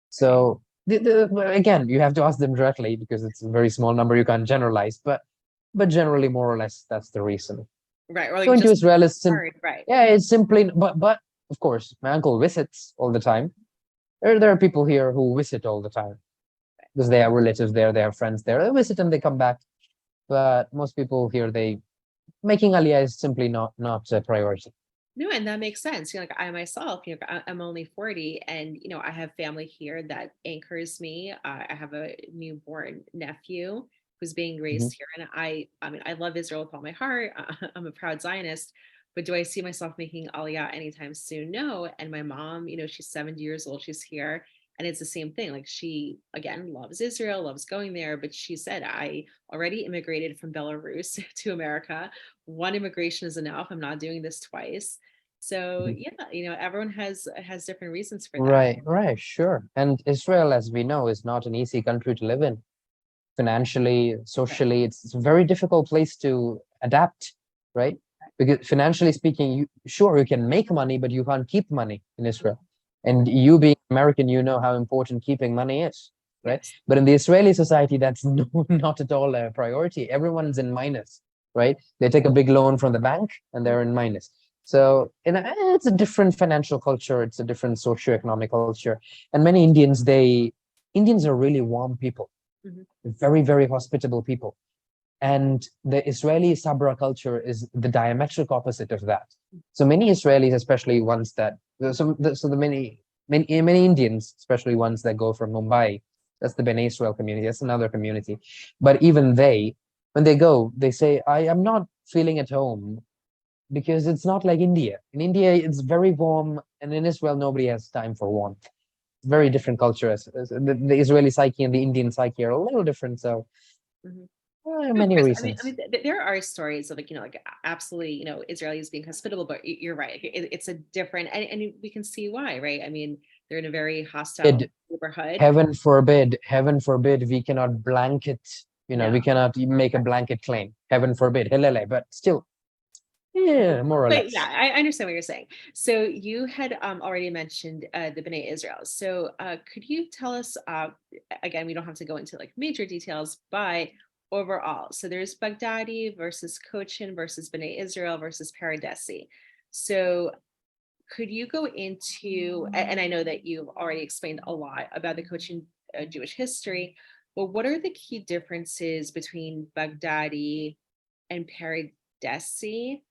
So again, you have to ask them directly, because it's a very small number. You can't generalize, but generally, more or less, that's the reason. Right. Or like going to Israel is right. Yeah, it's simply, but of course, my uncle visits all the time. There are people here who visit all the time because they have relatives there, they have friends there. They visit and they come back. But most people here, making Aliyah is simply not a priority. No, and that makes sense. Like I myself, I'm only 40, and I have family here that anchors me. I have a newborn nephew who's being raised here, and I mean, I love Israel with all my heart. I'm a proud Zionist, but do I see myself making Aliyah anytime soon? No. And my mom, she's 70 years old. She's here, And it's the same thing. Like she, again, loves Israel, loves going there, but she said, I already immigrated from Belarus to America. One immigration is enough. I'm not doing this twice. So Mhm. yeah, everyone has different reasons for that. Right, right, sure. And Israel, as we know, is not an easy country to live in. Financially, Right. socially, it's a very difficult place to adapt, right? Because financially speaking, sure, you can make money, but you can't keep money in Israel. And you being American, you know how important keeping money is, right? Yes. But in the Israeli society, that's not at all a priority. Everyone's in minus, right? They take a big loan from the bank and they're in minus. So it's a different financial culture. It's a different socioeconomic culture. And many Indians are really warm people, Mhm. very, very hospitable people. And the Israeli Sabra culture is the diametric opposite of that. So many Israelis, especially ones that, many Indians, especially ones that go from Mumbai, that's the Bnei Israel community, that's another community. But even they, when they go, they say, I am not feeling at home because it's not like India. In India, it's very warm, and in Israel, nobody has time for warmth. Very different culture. As the Israeli psyche and the Indian psyche are a little different. So Mhm. Of many course. reasons. There are stories of, like, absolutely, Israelis being hospitable, but you're right. It's a different, and we can see why, right? I mean, they're in a very hostile It, neighborhood. heaven forbid, we cannot blanket, No, we cannot make a blanket claim. Heaven forbid, helele, but still, yeah, more or but yeah, less. I understand what you're saying. So you had already mentioned the B'nai Israel. So could you tell us, again, we don't have to go into like major details, but overall, so there's Baghdadi versus Cochin versus B'nai Israel versus Paradesi. So could you go into, and I know that you've already explained a lot about the Cochin Jewish history, but what are the key differences between Baghdadi and Paradesi,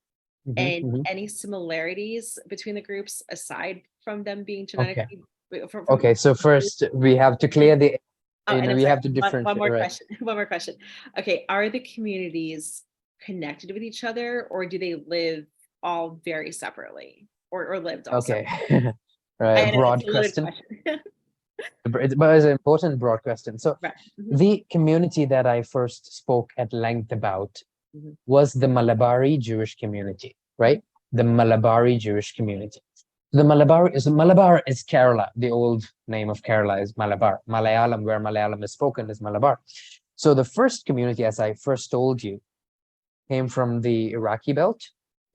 Mhm, and mhm. any similarities between the groups aside from them being Okay. genetically from Okay. So first we have to clear the, oh, and I'm we sorry, have to one differentiate, more right? question. One more question. Okay, are the communities connected with each other, or do they live all very separately, or lived all Okay. separately? Right. I know it's Broad a loaded question. question. But it's an important broad question. So Right. Mhm, the community that I first spoke at length about mhm, was the Malabari Jewish community, right? The Malabari Jewish community. Malabar is Kerala. The old name of Kerala is Malabar. Malayalam, where Malayalam is spoken, is Malabar. So the first community, as I first told you, came from the Iraqi belt,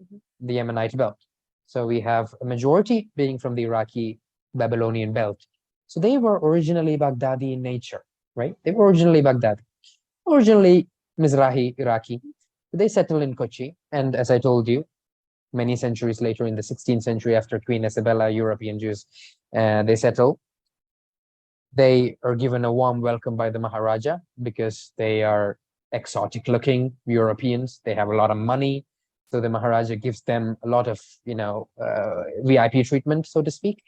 mhm. the Yemenite belt. So we have a majority being from the Iraqi Babylonian belt. So they were originally Baghdadi in nature, right? They were originally Baghdadi, originally Mizrahi Iraqi. They settled in Kochi, and as I told you, many centuries later, in the 16th century, after Queen Isabella, European Jews, they settle. They are given a warm welcome by the Maharaja because they are exotic looking Europeans. They have a lot of money. So the Maharaja gives them a lot of, VIP treatment, so to speak.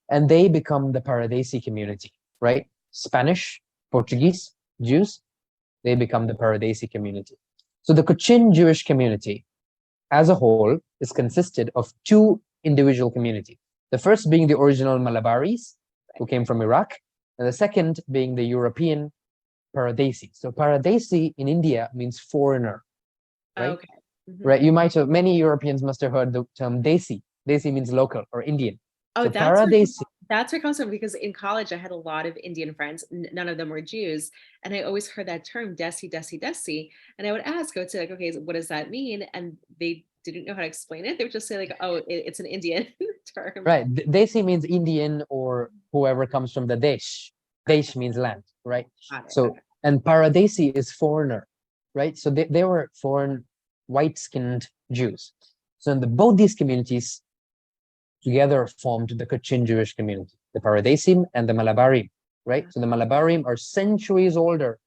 And they become the Paradesi community, right? Spanish, Portuguese, Jews, they become the Paradesi community. So the Cochin Jewish community as a whole is consisted of two individual communities. The first being the original Malabaris, who came from Iraq, and the second being the European Paradesi. So Paradesi in India means foreigner, right? Okay. Mhm. Right. Many Europeans must have heard the term Desi. Desi means local or Indian. Oh, So Paradesi. that's where it comes from, because in college I had a lot of Indian friends. None of them were Jews, and I always heard that term "desi, desi, desi," and I would say like, okay, so what does that mean? And they didn't know how to explain it. They would just say like, oh, it's an Indian term. Right. Desi means Indian or whoever comes from the Desh. Okay, Desh means land, right? got it. So, Okay. and Paradesi is foreigner, right? So they were foreign, white-skinned Jews. So in both these communities together formed the Cochin Jewish community, the Paradesim and the Malabarim, right? So the Malabarim are centuries older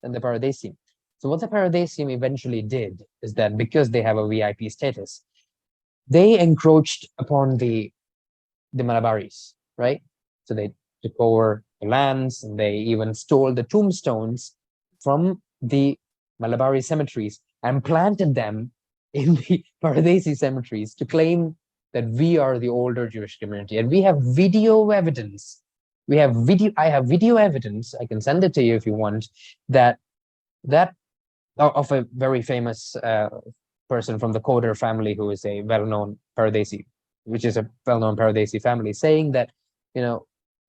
than the Paradesim. So what the Paradesim eventually did is that because they have a VIP status, they encroached upon the Malabaris, right? So they took over the lands and they even stole the tombstones from the Malabari cemeteries and planted them in the Paradesi cemeteries to claim that we are the older Jewish community. And we have video evidence We have video. I have video evidence. I can send it to you if you want. That that of a very famous person from the Coder family, who is a well-known Paradesi, which is a well-known Paradesi family, saying that,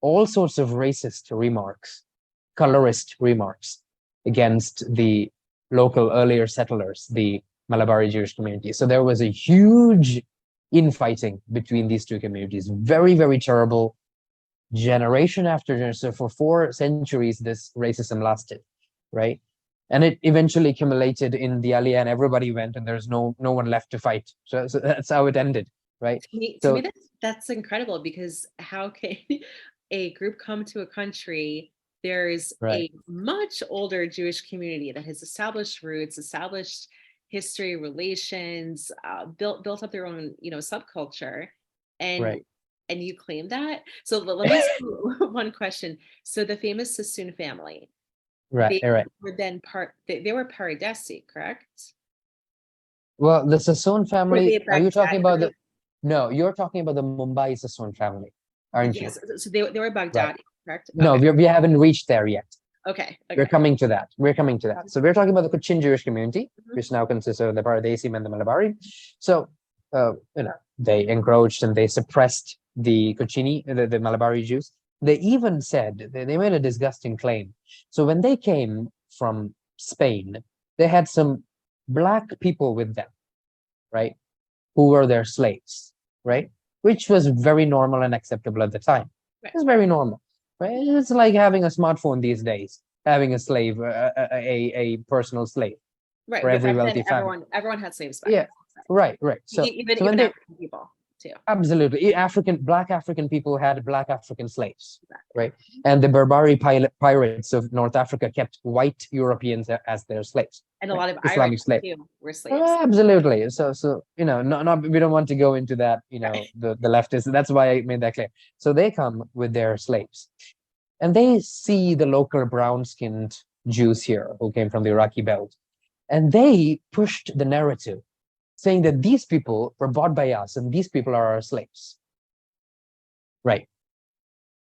all sorts of racist remarks, colorist remarks against the local earlier settlers, the Malabari Jewish community. So there was a huge infighting between these two communities. Very, very terrible. Generation after generation. So for 4 centuries, this racism lasted, right? And it eventually accumulated in the Aliyah, and everybody went, and there's no one left to fight. So that's how it ended, right? To me that's incredible, because how can a group come to a country? There's right. a much older Jewish community that has established roots, established history, relations, built up their own, subculture, and Right. and you claim that. So let me ask you one question. So the famous Sassoon family, Right. they Right. were then they were Paradesi, correct? Well, the Sassoon Were family, they are you talking about Baghdadi? no, you're talking about the Mumbai Sassoon family, aren't you? Yes, so they were Right. Baghdadi, correct? No, Okay. we haven't reached there yet. Okay. We're coming to that. We're coming to that. So we're talking about the Cochin Jewish community, Mhm. which now consists of the Paradesi and the Malabari. So, they encroached and they suppressed the Cochini, the Malabari Jews. They even said, they made a disgusting claim. So when they came from Spain, they had some black people with them, right? Who were their slaves, right? Which was very normal and acceptable at the time. Right. It's very normal, right? It's like having a smartphone these days, having a slave, a personal slave Right, for but every back then wealthy family. everyone had slaves back Yeah, then. right. So, Even when even they African people too. absolutely black African people had black African slaves, Exactly. right? And the Barbary pirates of North Africa kept white Europeans as their slaves, And a right? lot of Irish Islamic slaves. too were slaves. Absolutely. So not we don't want to go into that. Right. The leftists. That's why I made that clear. So they come with their slaves, and they see the local brown-skinned Jews here who came from the Iraqi belt, and they pushed the narrative, saying that these people were bought by us and these people are our slaves, right?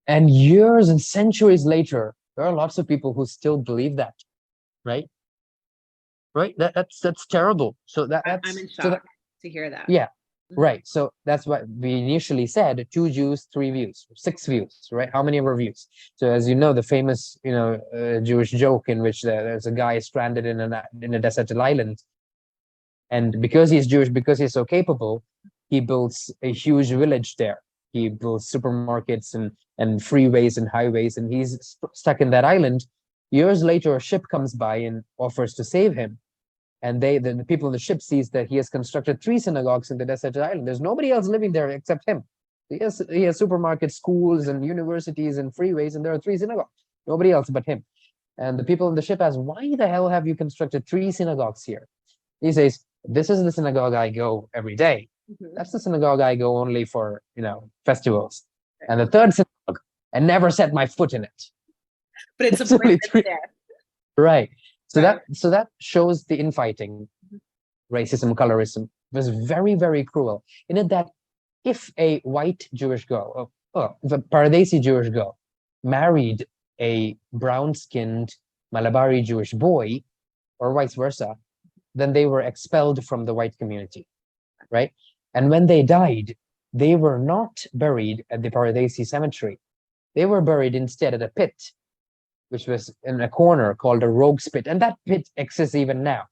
And years and centuries later, there are lots of people who still believe that, right? Right. That's terrible. So I'm in so that shock to hear that. yeah. Mhm. Right. So that's what we initially said: 2 Jews, 3 views, 6 views, right? How many were views? So as you know, the famous, Jewish joke in which there's a guy stranded in a deserted island, and because he's Jewish, because he's so capable, he builds a huge village there. He builds supermarkets and freeways and highways, and he's stuck in that island. Years later, a ship comes by and offers to save him, and the people on the ship sees that he has constructed 3 synagogues in the deserted island. There's nobody else living there except him. He has supermarkets, schools, and universities and freeways, and there are 3 synagogues. Nobody else but him. And the people on the ship ask, "Why the hell have you constructed 3 synagogues here?" He says, "This is the synagogue I go every day. Mhm. That's the synagogue I go only for festivals. And the third synagogue, I never set my foot in it." But it's There's important only it's 3. there. Right. So Right. that shows the infighting. Racism, colorism was very, very cruel. In it that if a white Jewish girl, if a Paradesi Jewish girl married a brown-skinned Malabari Jewish boy, or vice versa, then they were expelled from the white community, right? And when they died, they were not buried at the Paradesi cemetery. They were buried instead at a pit, which was in a corner called a rogue's pit. And that pit exists even now.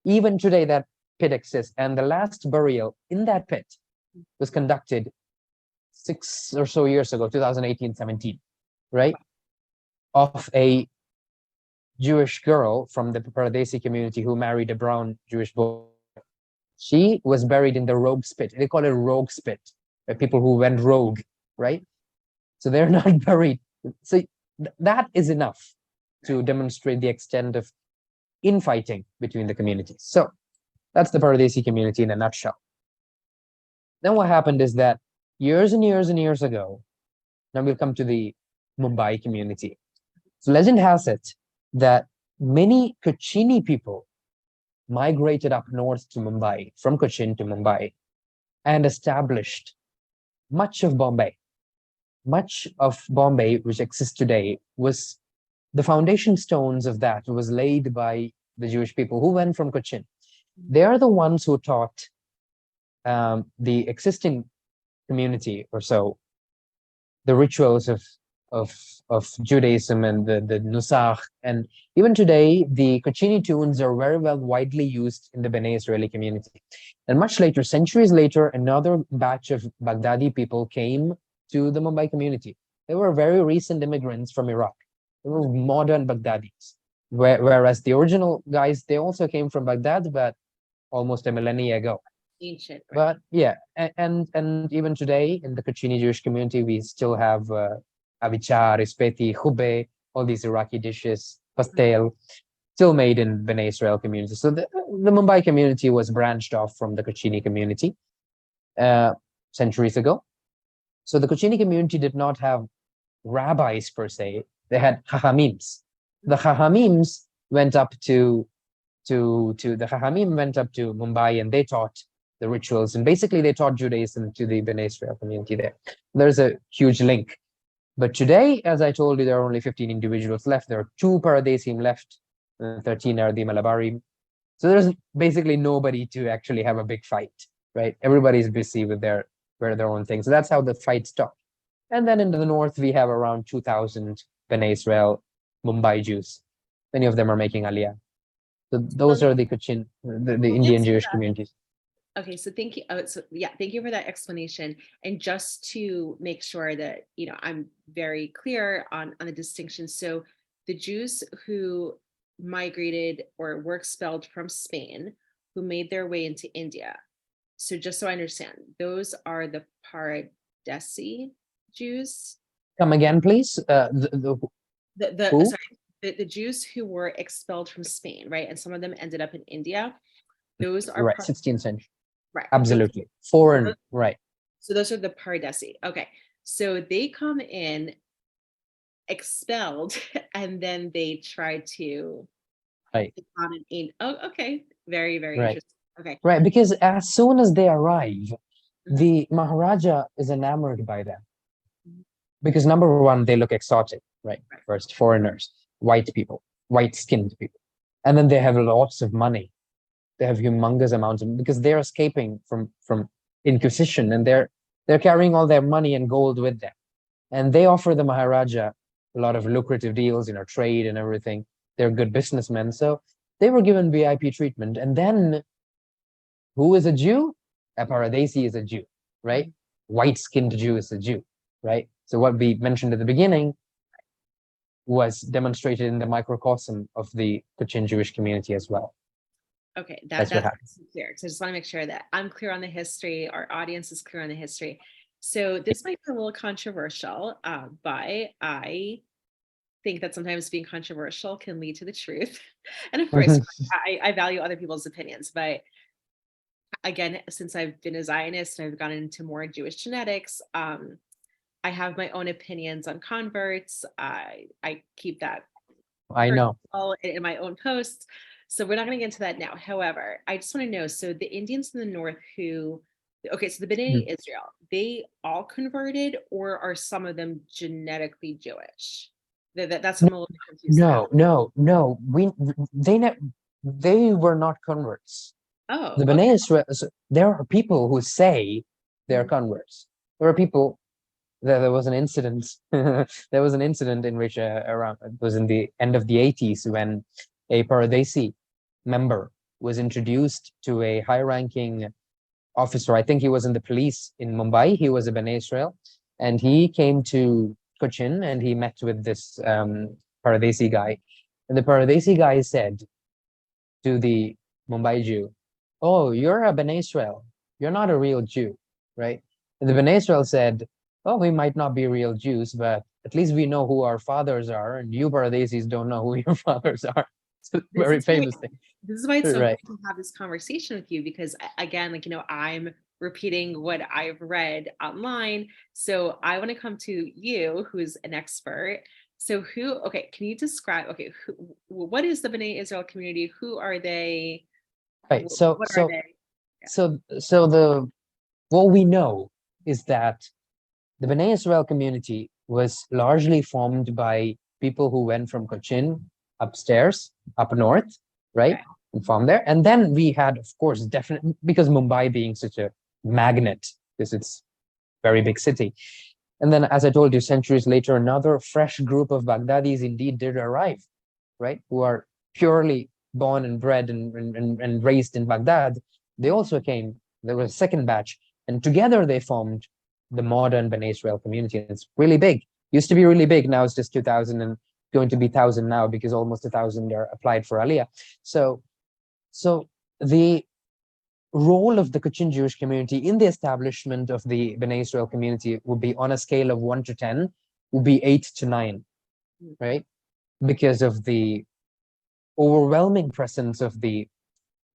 Even today, that pit exists. And the last burial in that pit was conducted 6 or so years ago, 2018-17, right? Of a Jewish girl from the Paradesi community who married a brown Jewish boy. She was buried in the rogue's pit. They call it rogue's pit, people who went rogue, right? So they're not buried. So that is enough to demonstrate the extent of infighting between the communities. So that's the Paradesi community in a nutshell. Then what happened is that years and years and years ago, now we'll come to the Mumbai community. So legend has it that many Cochini people migrated up north to Mumbai, from Cochin to Mumbai, and established much of Bombay, much of Bombay, which exists today, was the foundation stones of that was laid by the Jewish people who went from Cochin. They are the ones who taught the existing community or so the rituals of of Judaism and the Nusach. And even today, the Kochini tunes are very well widely used in the Bene Israeli community. And much later, centuries later, another batch of Baghdadi people came to the Mumbai community. They were very recent immigrants from Iraq. They were modern Baghdadis. Whereas the original guys, they also came from Baghdad, but almost a millennia ago. Ancient, right? But yeah, and even today in the Kochini Jewish community, we still have avichar, ispeti, khube, all these Iraqi dishes, pastel, still made in Bnei Israel community. So the Mumbai community was branched off from the Kochini community centuries ago. So the Kochini community did not have rabbis per se; they had chachamims. The chachamims went up to the chachamim went up to Mumbai and they taught the rituals, and basically they taught Judaism to the Bnei Israel community there. There's a huge link. But today, as I told you, there are only 15 individuals left. There are 2 Paradesim left, 13 are the Malabarim. So there's basically nobody to actually have a big fight, right? Everybody's busy with their own thing. So that's how the fight stopped. And then in the north, we have around 2,000 Bnei Israel, Mumbai Jews. Many of them are making Aliyah. So those are the Cochin, the Indian Jewish communities. Okay, so thank you. Thank you for that explanation. And just to make sure that I'm very clear on the distinction. So the Jews who migrated or were expelled from Spain, who made their way into India. So just so I understand, those are the Paradesi Jews. Come again, please. The Jews who were expelled from Spain, right? And some of them ended up in India. Those are right, 16th century. Right. Absolutely. Foreign, right. So those are the Paradesi. Okay. So they come in expelled and then they try to right. Oh, okay. Very, very right. interesting. Okay. Right. Because as soon as they arrive, the Maharaja is enamored by them. Because number one, they look exotic, right? First, foreigners, white people, white-skinned people. And then they have lots of money. They have humongous amounts of, because they're escaping from Inquisition, and they're carrying all their money and gold with them. And they offer the Maharaja a lot of lucrative deals, trade and everything. They're good businessmen. So they were given VIP treatment. And then who is a Jew? A Paradesi is a Jew, right? White-skinned Jew is a Jew, right? So what we mentioned at the beginning was demonstrated in the microcosm of the Cochin Jewish community as well. Okay, that's clear. So I just want to make sure that I'm clear on the history, our audience is clear on the history. So this might be a little controversial, but I think that sometimes being controversial can lead to the truth. And of course, I value other people's opinions, but again, since I've been a Zionist and I've gone into more Jewish genetics, I have my own opinions on converts. I keep that I know in my own posts. So we're not going to get into that now. However, I just want to know, so the Indians in the north so the Bnei Israel, they all converted, or are some of them genetically Jewish? That's what I'm a little bit confused about. No. They were not converts. Oh, the Bnei Israel, there are people who say they're converts. There are people. There was an incident. There was an incident in which it was in the end of the 80s when a Paradesi member was introduced to a high-ranking officer. I think he was in the police in Mumbai. He was a Bnei Israel, and he came to Cochin and he met with this Paradesi guy. And the Paradesi guy said to the Mumbai Jew, "Oh, you're a Bnei Israel. You're not a real Jew, right?" And the Bnei Israel said, "Oh, we might not be real Jews, but at least we know who our fathers are, and you Paradesis don't know who your fathers are." It's a very famous thing. This is why it's so important to have this conversation with you, because again, I'm repeating what I've read online. So I want to come to you, who's an expert. So can you describe, what is the Bnei Israel community? Who are they? Right. What we know is that the Bnei Israel community was largely formed by people who went from Cochin upstairs, up north, right? Okay. And from there. And then we had, of course, definitely, because Mumbai being such a magnet, because it's very big city. And then, as I told you, centuries later, another fresh group of Baghdadis indeed did arrive, right? Who are purely born and bred and raised in Baghdad. They also came, there was a second batch, and together they formed the modern Bnei Israel community. It's really big. Used to be really big. Now it's just 2,000 and going to be 1,000 now because almost 1,000 are applied for Aliyah. So the role of the Cochin Jewish community in the establishment of the Bnei Israel community would be, on a scale of 1 to 10, would be 8 to 9, right? Because of the overwhelming presence of the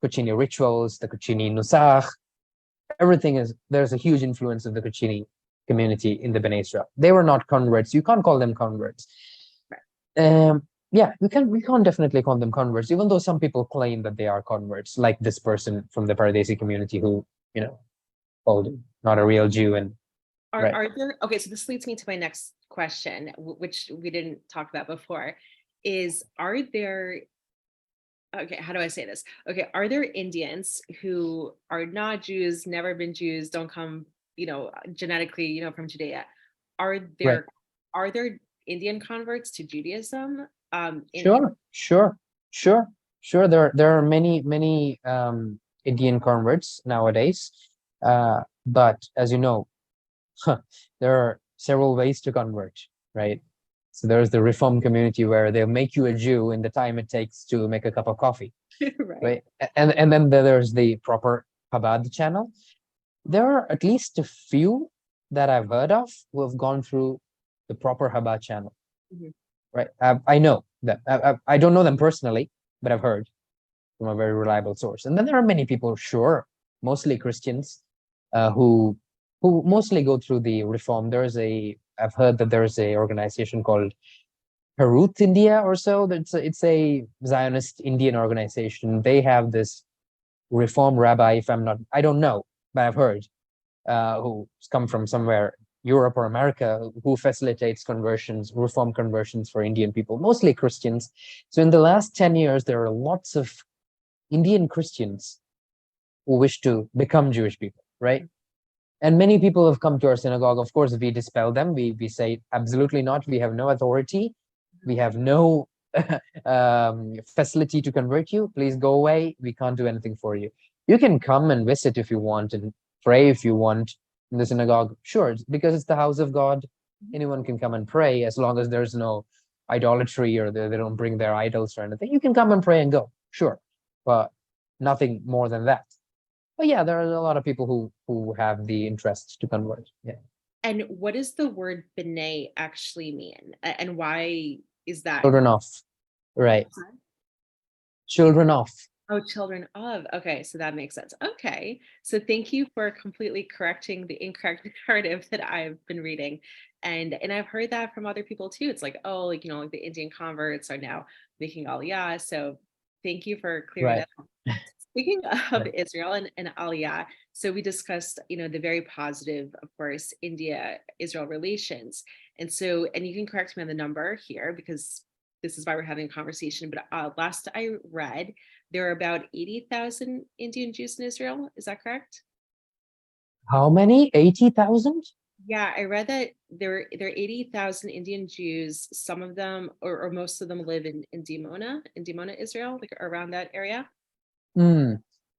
Cochini rituals, the Cochini nusach, everything is, there's a huge influence of the Cochini community in the Bnei Israel. They were not converts. You can't call them converts. Yeah, we can't definitely call them converts, even though some people claim that they are converts, like this person from the Paradesi community who, called not a real Jew. And are there, okay, so this leads me to my next question, which we didn't talk about before, is are there, okay, how do I say this? Okay, are there Indians who are not Jews, never been Jews, don't come, genetically, from Judea? Are there Indian converts to Judaism? Sure. There are many Indian converts nowadays, but as you know, there are several ways to convert, right? So there's the Reform community where they'll make you a Jew in the time it takes to make a cup of coffee, right? And then there's the proper Chabad channel. There are at least a few that I've heard of who have gone through the proper Chabad channel, right? I know that. I don't know them personally, but I've heard from a very reliable source. And then there are many people, sure, mostly Christians, who mostly go through the Reform. I've heard that there's a organization called Harut India or so. It's a Zionist Indian organization. They have this Reform rabbi, I don't know, but I've heard, who's come from somewhere, Europe or America, who facilitates conversions, Reform conversions for Indian people, mostly Christians. So in the last 10 years, there are lots of Indian Christians who wish to become Jewish people, right? And many people have come to our synagogue. Of course, we dispel them. We say, absolutely not. We have no authority. We have no facility to convert you. Please go away. We can't do anything for you. You can come and visit if you want and pray if you want in the synagogue. Sure, because it's the house of God. Anyone can come and pray as long as there's no idolatry or they don't bring their idols or anything. You can come and pray and go. Sure, but nothing more than that. But yeah, there are a lot of people who have the interest to convert. Yeah. And what does the word b'nai actually mean? And why is that? Children of, right. Children of. Oh, children of. Okay, so that makes sense. Okay, so thank you for completely correcting the incorrect narrative that I've been reading. And I've heard that from other people too. It's like, oh, like, like the Indian converts are now making Aliyah. So thank you for clearing that up. Speaking of Israel and Aliyah, so we discussed, the very positive, of course, India-Israel relations. And you can correct me on the number here because this is why we're having a conversation. But last I read, there are about 80,000 Indian Jews in Israel. Is that correct? How many? 80,000? Yeah, I read that there are 80,000 Indian Jews. Some of them, or most of them, live in Dimona, Israel, like around that area.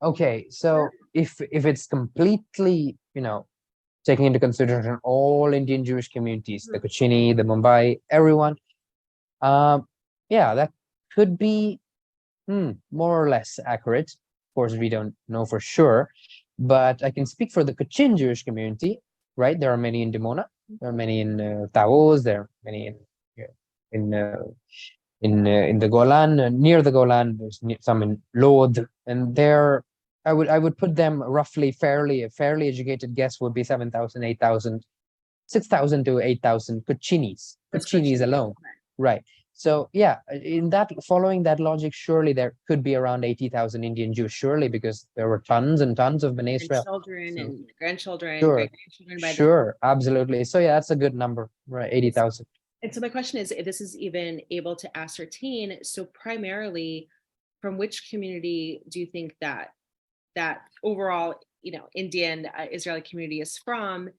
Okay, so if it's completely, taking into consideration all Indian Jewish communities, the Cochini, the Mumbai, everyone, yeah, that could be more or less accurate. Of course, we don't know for sure, but I can speak for the Cochin Jewish community, right? There are many in Dimona, there are many in Taoz, there are many in the Golan, near the Golan. There's some in Lod, and I would put them roughly, a fairly educated guess would be 7,000, 8,000, 6,000 to 8,000 Cochinis alone, right? So yeah, in that, following that logic, surely there could be around 80,000 Indian Jews, surely, because there were tons and tons of Bnei And Israel. children So and grandchildren, sure, great grandchildren by the. sure, absolutely. So yeah, that's a good number, right? 80,000. And so my question is, if this is even able to ascertain, so primarily from which community do you think that overall, Indian Israeli community is from?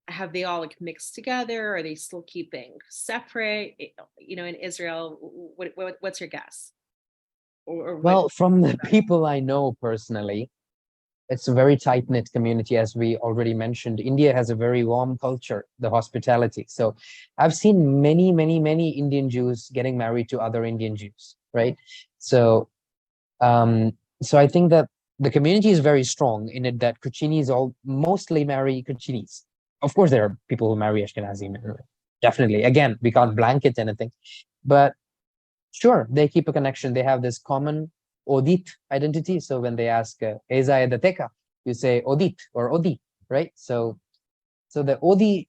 Have they all like mixed together? Are they still keeping separate? In Israel, what's your guess? Or what? Well, from the people I know personally, it's a very tight-knit community, as we already mentioned. India has a very warm culture, the hospitality. So I've seen many, many, many Indian Jews getting married to other Indian Jews, right? So so I think that the community is very strong in it, that Kochinis all mostly marry Kochinis. Of course, there are people who marry Ashkenazi men, definitely. Again, we can't blanket anything, but sure, they keep a connection. They have this common Odit identity. So when they ask Eza Edateka, you say Odit or Odi, right? So the Odi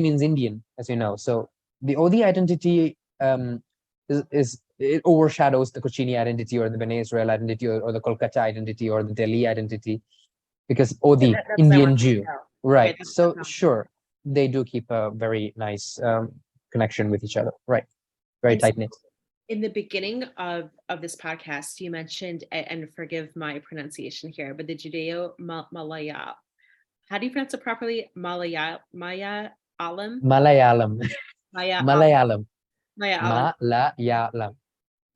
means Indian, as you know. So the Odi identity it overshadows the Kochini identity, or the Bnei Israel identity, or the Kolkata identity, or the Delhi identity, because Odi, That's what I Indian want to Jew, know. right? Okay, So sure, they do keep a very nice connection with each other, right? Very and so tight knit. in the beginning of this podcast, you mentioned, and forgive my pronunciation here, but the Judeo Malaya. How do you pronounce it properly? Maya Alam? Malayalam. Maya Alam. Malayalam. Maya Alam. Malayalam.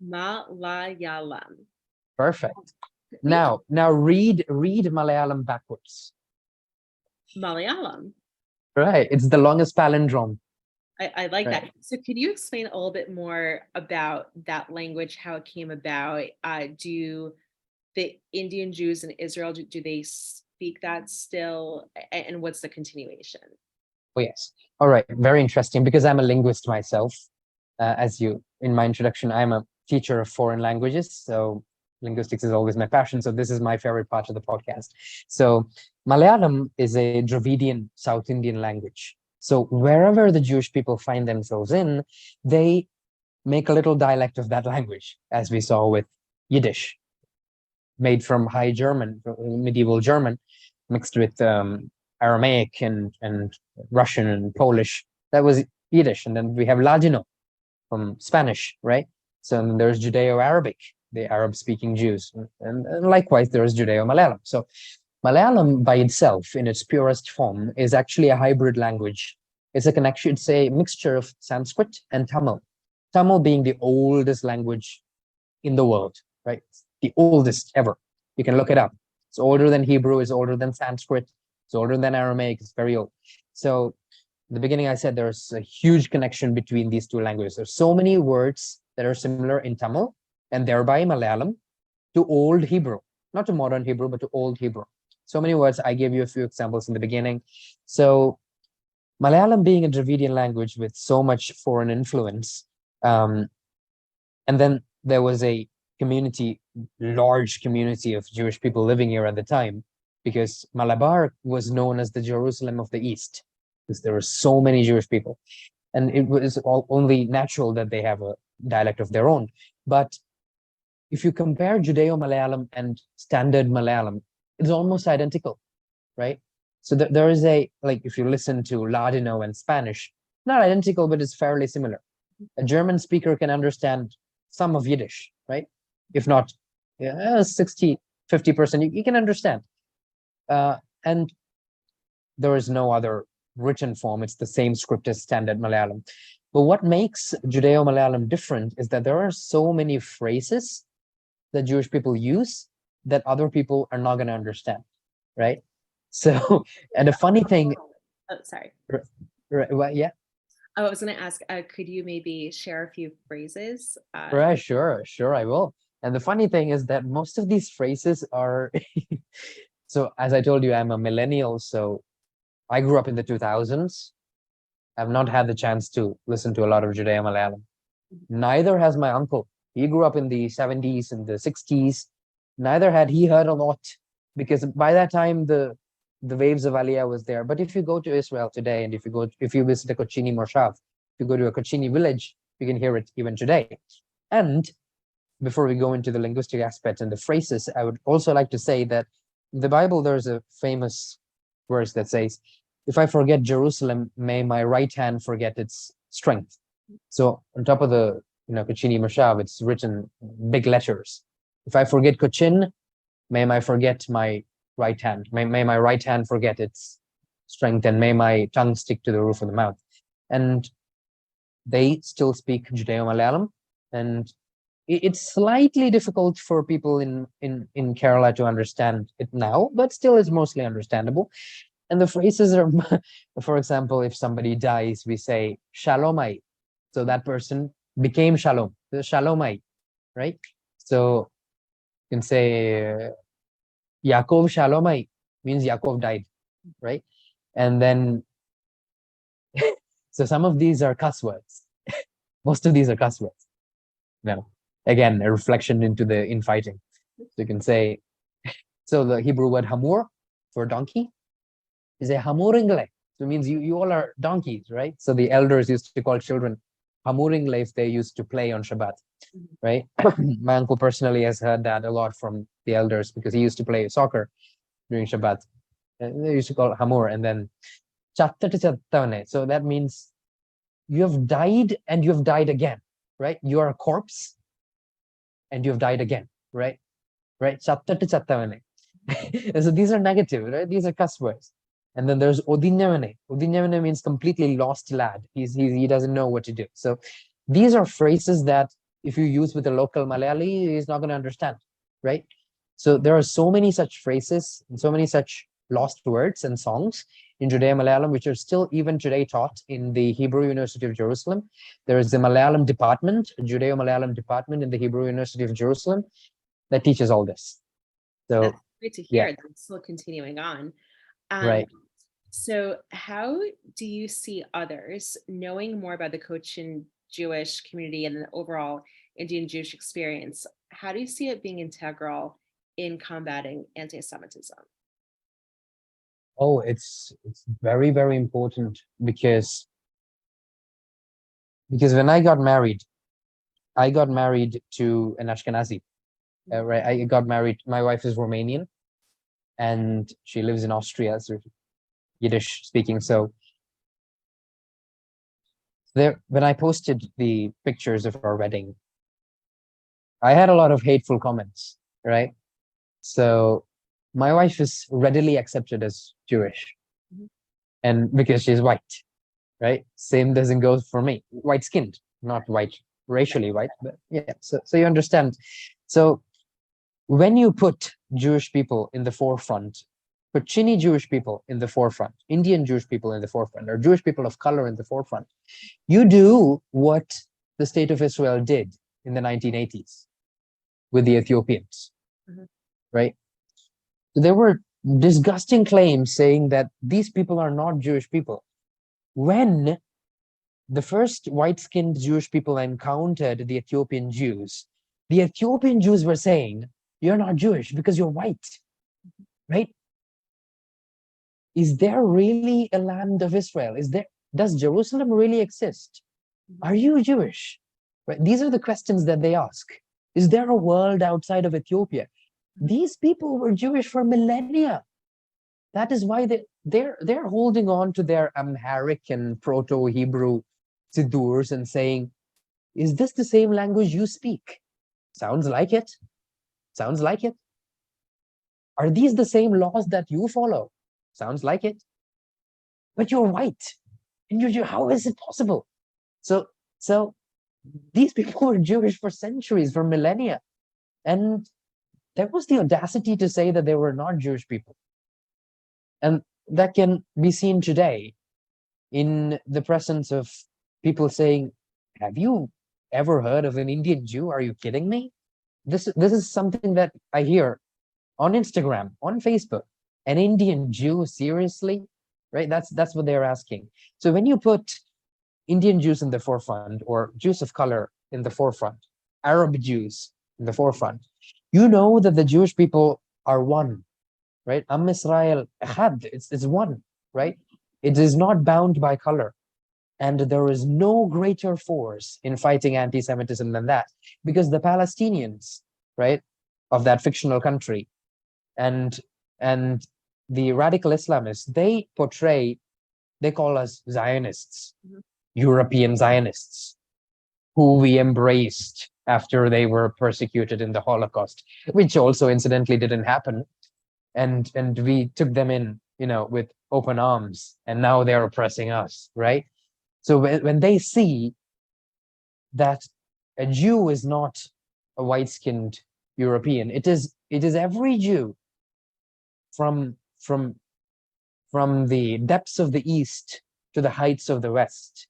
Malayalam. Perfect. Thank you. Now read Malayalam backwards. Malayalam. Right. It's the longest palindrome. I like Right. that. So could you explain a little bit more about that language, how it came about? Do the Indian Jews in Israel, do they speak that still? And what's the continuation? Oh, yes. All right. Very interesting, because I'm a linguist myself. As you, in my introduction, I'm a teacher of foreign languages. So linguistics is always my passion. So this is my favorite part of the podcast. So Malayalam is a Dravidian South Indian language. So wherever the Jewish people find themselves in, they make a little dialect of that language, as we saw with Yiddish, made from High German, medieval German, mixed with Aramaic and Russian and Polish. That was Yiddish. And then we have Ladino from Spanish, right? So there's Judeo-Arabic, the Arab-speaking Jews. And likewise, there's Judeo-Malayalam. So Malayalam by itself, in its purest form, is actually a hybrid language. It's a connection, it's a mixture of Sanskrit and Tamil. Tamil being the oldest language in the world, right? The oldest ever. You can look it up. It's older than Hebrew, it's older than Sanskrit, it's older than Aramaic, it's very old. So in the beginning, I said there's a huge connection between these two languages. There's so many words that are similar in Tamil and thereby Malayalam to Old Hebrew, not to modern Hebrew, but to Old Hebrew. So many words. I gave you a few examples in the beginning. So Malayalam being a Dravidian language with so much foreign influence, and then there was a large community of Jewish people living here at the time, because Malabar was known as the Jerusalem of the East, because there were so many Jewish people. And it was only natural that they have a dialect of their own. But if you compare Judeo-Malayalam and Standard Malayalam, it's almost identical, right? So there is like, if you listen to Ladino and Spanish, not identical, but it's fairly similar. A German speaker can understand some of Yiddish, right? If not 60, 50%, you can understand. And there is no other written form. It's the same script as Standard Malayalam. But what makes Judeo-Malayalam different is that there are so many phrases that Jewish people use that other people are not going to understand, right? So, and the funny thing, Oh, sorry. well, yeah, I was going to ask, could you maybe share a few phrases? right, sure, I will. And the funny thing is that most of these phrases are, so as I told you, I'm a millennial, so I grew up in the 2000s. I've not had the chance to listen to a lot of Judeo-Malayalam. Neither has my uncle. He grew up in the 70s and the 60s. Neither had he heard a lot, because by that time the waves of Aliyah was there. But if you go to Israel today, and if you visit a Kochini Moshav, if you go to a Kochini village, You can hear it even today. And before we go into the linguistic aspect and the phrases, I would also like to say that in the Bible, there's a famous verse that says, if I forget Jerusalem, may my right hand forget its strength. So on top of the, Kochini Mashav, it's written big letters. If I forget Cochin, may I forget my right hand. May my right hand forget its strength, and may my tongue stick to the roof of the mouth. And they still speak Judeo-Malayalam, and it's slightly difficult for people in Kerala to understand it now, but still is mostly understandable. And the phrases are, for example, if somebody dies, we say Shalomai. So that person became Shalom, the Shalomai, right? So you can say Yaakov Shalomai means Yaakov died, right? And then, so some of these are cuss words. Most of these are cuss words. Now, again, a reflection into the infighting. So you can say, so the Hebrew word hamur for donkey is a hamuringle. So it means you all are donkeys, right? So the elders used to call children hamuringle if they used to play on Shabbat, right? My uncle personally has heard that a lot from the elders because he used to play soccer during Shabbat. And they used to call it hamur. And then chattati chattavane. So that means you have died and you have died again, right? You are a corpse and you have died again, right? Right? Chattati chattavane. So these are negative, right? These are cuss words. And then there's Odinyavane. Odinyavane means completely lost lad. He doesn't know what to do. So these are phrases that if you use with a local Malayali, he's not going to understand, right? So there are so many such phrases and so many such lost words and songs in Judeo-Malayalam, which are still even today taught in the Hebrew University of Jerusalem. There is the Malayalam department, Judeo-Malayalam department in the Hebrew University of Jerusalem that teaches all this. So that's great to hear. yeah. That's still continuing on. Right. So how do you see others knowing more about the Cochin Jewish community and the overall Indian Jewish experience? How do you see it being integral in combating anti-Semitism? Oh, it's very, very important because when I got married to an Ashkenazi, right? I got married. My wife is Romanian, and she lives in Austria, so Yiddish speaking. So there, when I posted the pictures of our wedding, I had a lot of hateful comments, right? So my wife is readily accepted as Jewish, and because she's white, right? Same doesn't go for me. White skinned, not white, racially white, but yeah. So you understand. So when you put Jewish people in the forefront, Kochini Jewish people in the forefront, Indian Jewish people in the forefront, or Jewish people of color in the forefront, you do what the state of Israel did in the 1980s with the Ethiopians, right? There were disgusting claims saying that these people are not Jewish people. When the first white-skinned Jewish people encountered the Ethiopian Jews were saying, you're not Jewish because you're white, right? Is there really a land of Israel? Does Jerusalem really exist? Are you Jewish? Right? These are the questions that they ask. Is there a world outside of Ethiopia? These people were Jewish for millennia. That is why they're holding on to their Amharic and Proto-Hebrew sidurs and saying, is this the same language you speak? Sounds like it. Sounds like it. Are these the same laws that you follow? Sounds like it. But you're white. And how is it possible? So these people were Jewish for centuries, for millennia. And there was the audacity to say that they were not Jewish people. And that can be seen today in the presence of people saying, have you ever heard of an Indian Jew? Are you kidding me? This is something that I hear on Instagram, on Facebook. An Indian Jew, seriously? Right? That's what they're asking. So when you put Indian Jews in the forefront, or Jews of color in the forefront, Arab Jews in the forefront, you know that the Jewish people are one, right? Am Israel Echad, it's one, right? It is not bound by color. And there is no greater force in fighting anti-Semitism than that, because the Palestinians, right, of that fictional country, and the radical Islamists, they call us Zionists, European Zionists, who we embraced after they were persecuted in the Holocaust, which also incidentally didn't happen. And we took them in, with open arms, and now they're oppressing us, right? So when they see that a Jew is not a white-skinned European, it is every Jew from the depths of the East to the heights of the West,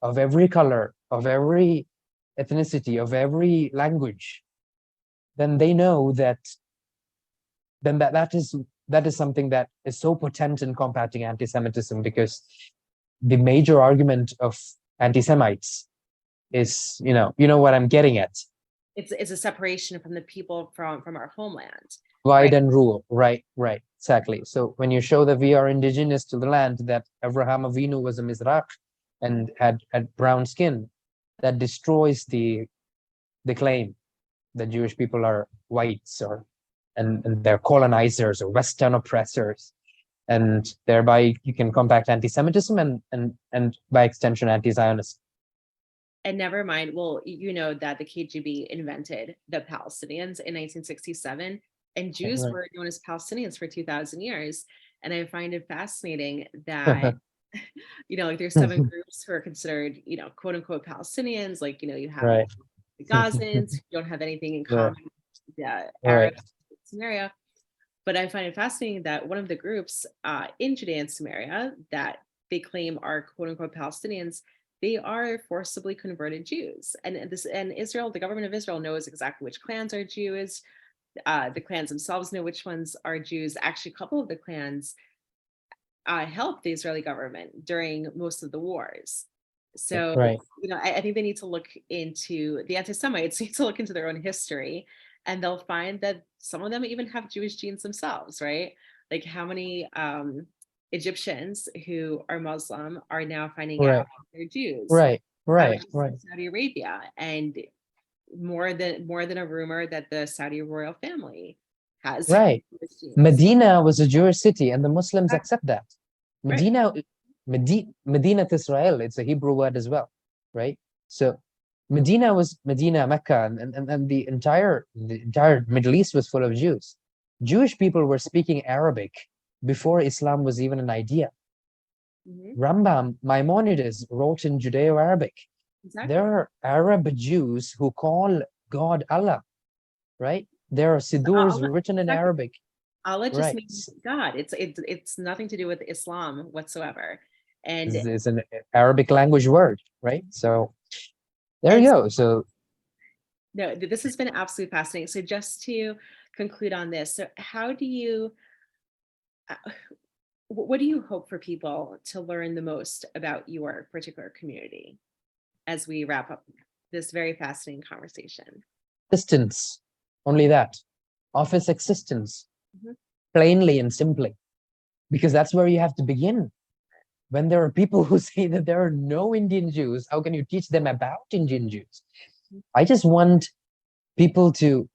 of every color, of every ethnicity, of every language, then they know that that is something that is so potent in combating anti-Semitism, because the major argument of anti-Semites is, what I'm getting at. It's a separation from the people from our homeland. Divide and rule, right, exactly. So when you show that we are indigenous to the land, that Abraham Avinu was a Mizrach and had brown skin, that destroys the claim that Jewish people are whites and they're colonizers or Western oppressors, and thereby you can combat anti-Semitism and by extension anti-Zionism. And never mind, well, you know that the KGB invented the Palestinians in 1967, and Jews were known as Palestinians for 2,000 years. And I find it fascinating that, like there's 7 groups who are considered, quote unquote Palestinians. Like, you have the Gazans who don't have anything in common with the Arab Samaria. But I find it fascinating that one of the groups in Judea and Samaria that they claim are quote unquote Palestinians, they are forcibly converted Jews. And Israel, the government of Israel knows exactly which clans are Jews. The clans themselves know which ones are Jews. Actually, a couple of the clans helped the Israeli government during most of the wars. So, I think they need to look into, the anti-Semites need to look into their own history, and they'll find that some of them even have Jewish genes themselves, right? Like how many Egyptians who are Muslim are now finding out they're Jews. Right. Saudi Arabia, and more than a rumor that the Saudi royal family has. Right. Medina was a Jewish city, and the Muslims accept that. Medina, Medinat Israel, it's a Hebrew word as well, right? So Medina was Mecca, and the entire Middle East was full of Jews. Jewish people were speaking Arabic before Islam was even an idea. Rambam, Maimonides wrote in Judeo-Arabic. There are Arab Jews who call God Allah, right? There are Sidurs written in Arabic. Allah just means God. It's nothing to do with Islam whatsoever. And it's an Arabic language word, right? So there you go. So no, this has been absolutely fascinating. So just to conclude on this, so what do you hope for people to learn the most about your particular community as we wrap up this very fascinating conversation? Existence, only that, of its existence, plainly and simply, because that's where you have to begin. When there are people who say that there are no Indian Jews, how can you teach them about Indian Jews? I just want people to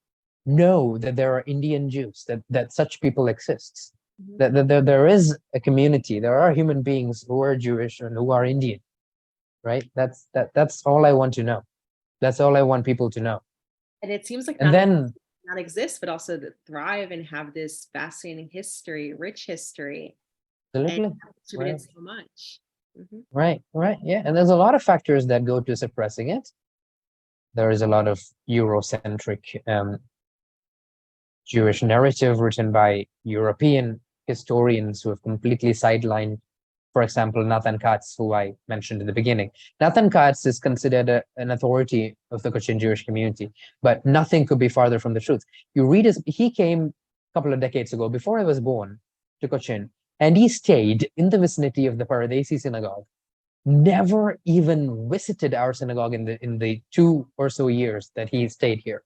know that there are Indian Jews, that such people exist, that there is a community, there are human beings who are Jewish and who are Indian, right? That's all I want to know. That's all I want people to know. And it seems like not exist, but also to thrive and have this fascinating history, rich history. Absolutely. And contributed so much. Right. Yeah. And there's a lot of factors that go to suppressing it. There is a lot of Eurocentric Jewish narrative written by European historians who have completely sidelined, for example, Nathan Katz, who I mentioned in the beginning. Nathan Katz is considered an authority of the Cochin Jewish community, but nothing could be farther from the truth. You read he came a couple of decades ago, before I was born, to Cochin, and he stayed in the vicinity of the Paradesi synagogue, never even visited our synagogue in the 2 or so years that he stayed here.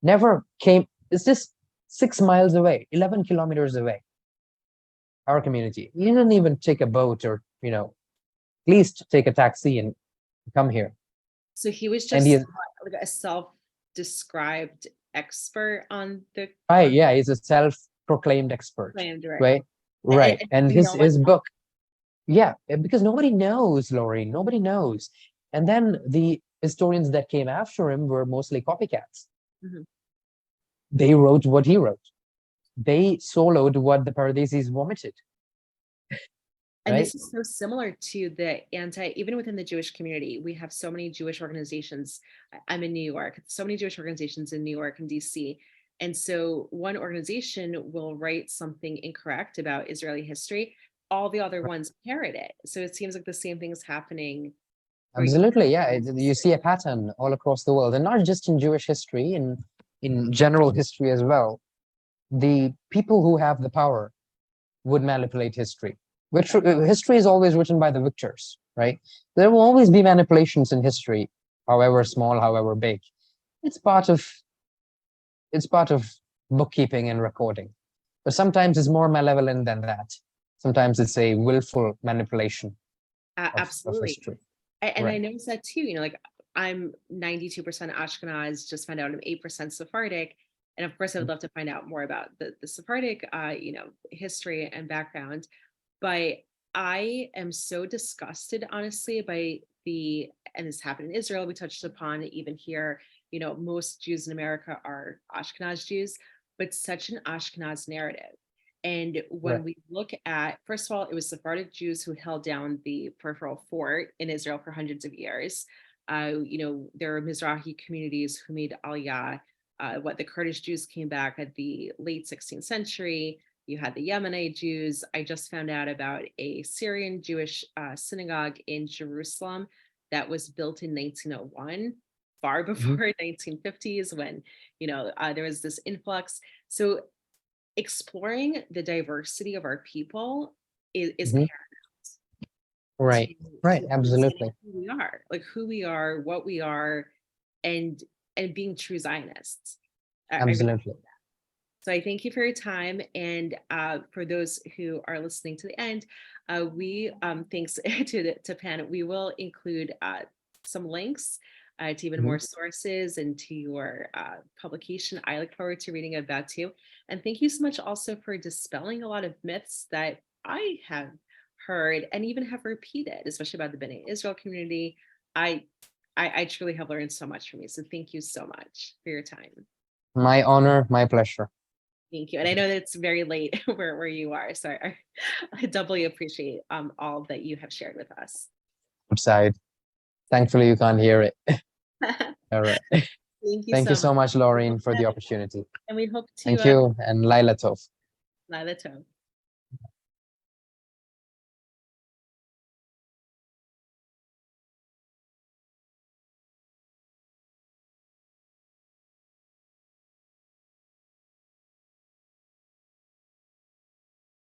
Never came. It's just 6 miles away, 11 kilometers away, our community. He didn't even take a boat or, least take a taxi and come here. So he was And just he is, like a self-described expert on the right, yeah, he's a self-proclaimed expert, claimed, right? right? Right. And We know what his book, yeah, because nobody knows, Laurie, nobody knows. And then the historians that came after him were mostly copycats. Mhm. They wrote what he wrote. They soloed what the Pardesis vomited, And right? this is so similar to the even within the Jewish community, we have so many Jewish organizations. I'm in New York, so many Jewish organizations in New York and DC. And so one organization will write something incorrect about Israeli history, all the other ones parrot it. So it seems like the same thing is happening right Absolutely, yeah. now. You see a pattern all across the world, and not just in Jewish history, in general history as well. The people who have the power would manipulate history. Which history is always written by the victors, right? There will always be manipulations in history, however small, however big. It's part of it's part of bookkeeping and recording. But sometimes it's more malevolent than that. Sometimes it's a willful manipulation of Absolutely. history. And I Right. noticed that too, like I'm 92% Ashkenaz, just found out I'm 8% Sephardic. And of course, I would love to find out more about the Sephardic, history and background. But I am so disgusted, honestly, by and this happened in Israel, we touched upon it even here, most Jews in America are Ashkenaz Jews, but such an Ashkenaz narrative. And when Right. we look at, first of all, it was Sephardic Jews who held down the peripheral fort in Israel for hundreds of years. There are Mizrahi communities who made Aliyah. The Kurdish Jews came back at the late 16th century. You had the Yemenite Jews. I just found out about a Syrian Jewish synagogue in Jerusalem that was built in 1901, far Mhm. before 1950s when, there was this influx. So exploring the diversity of our people is Mhm. paramount to, Right. Right. understanding Absolutely. who we are, what we are, and being true Zionists. I really Absolutely. so I thank you for your time. And for those who are listening to the end, we thanks to Pan, we will include some links to even Mhm. more sources and to your publication. I look forward to reading about too. And thank you so much also for dispelling a lot of myths that I have heard and even have repeated, especially about the B'nai Israel community. I, I truly have learned so much from you. So thank you so much for your time. My honor, my pleasure. Thank you. And I know that it's very late where you are. So I doubly appreciate all that you have shared with us. Outside. Thankfully, you can't hear it. All right. Thank you Thank you so much. so much, We hope Laureen, for the that- opportunity. And we hope to Thank you, and Laila Tov. Lila Tov.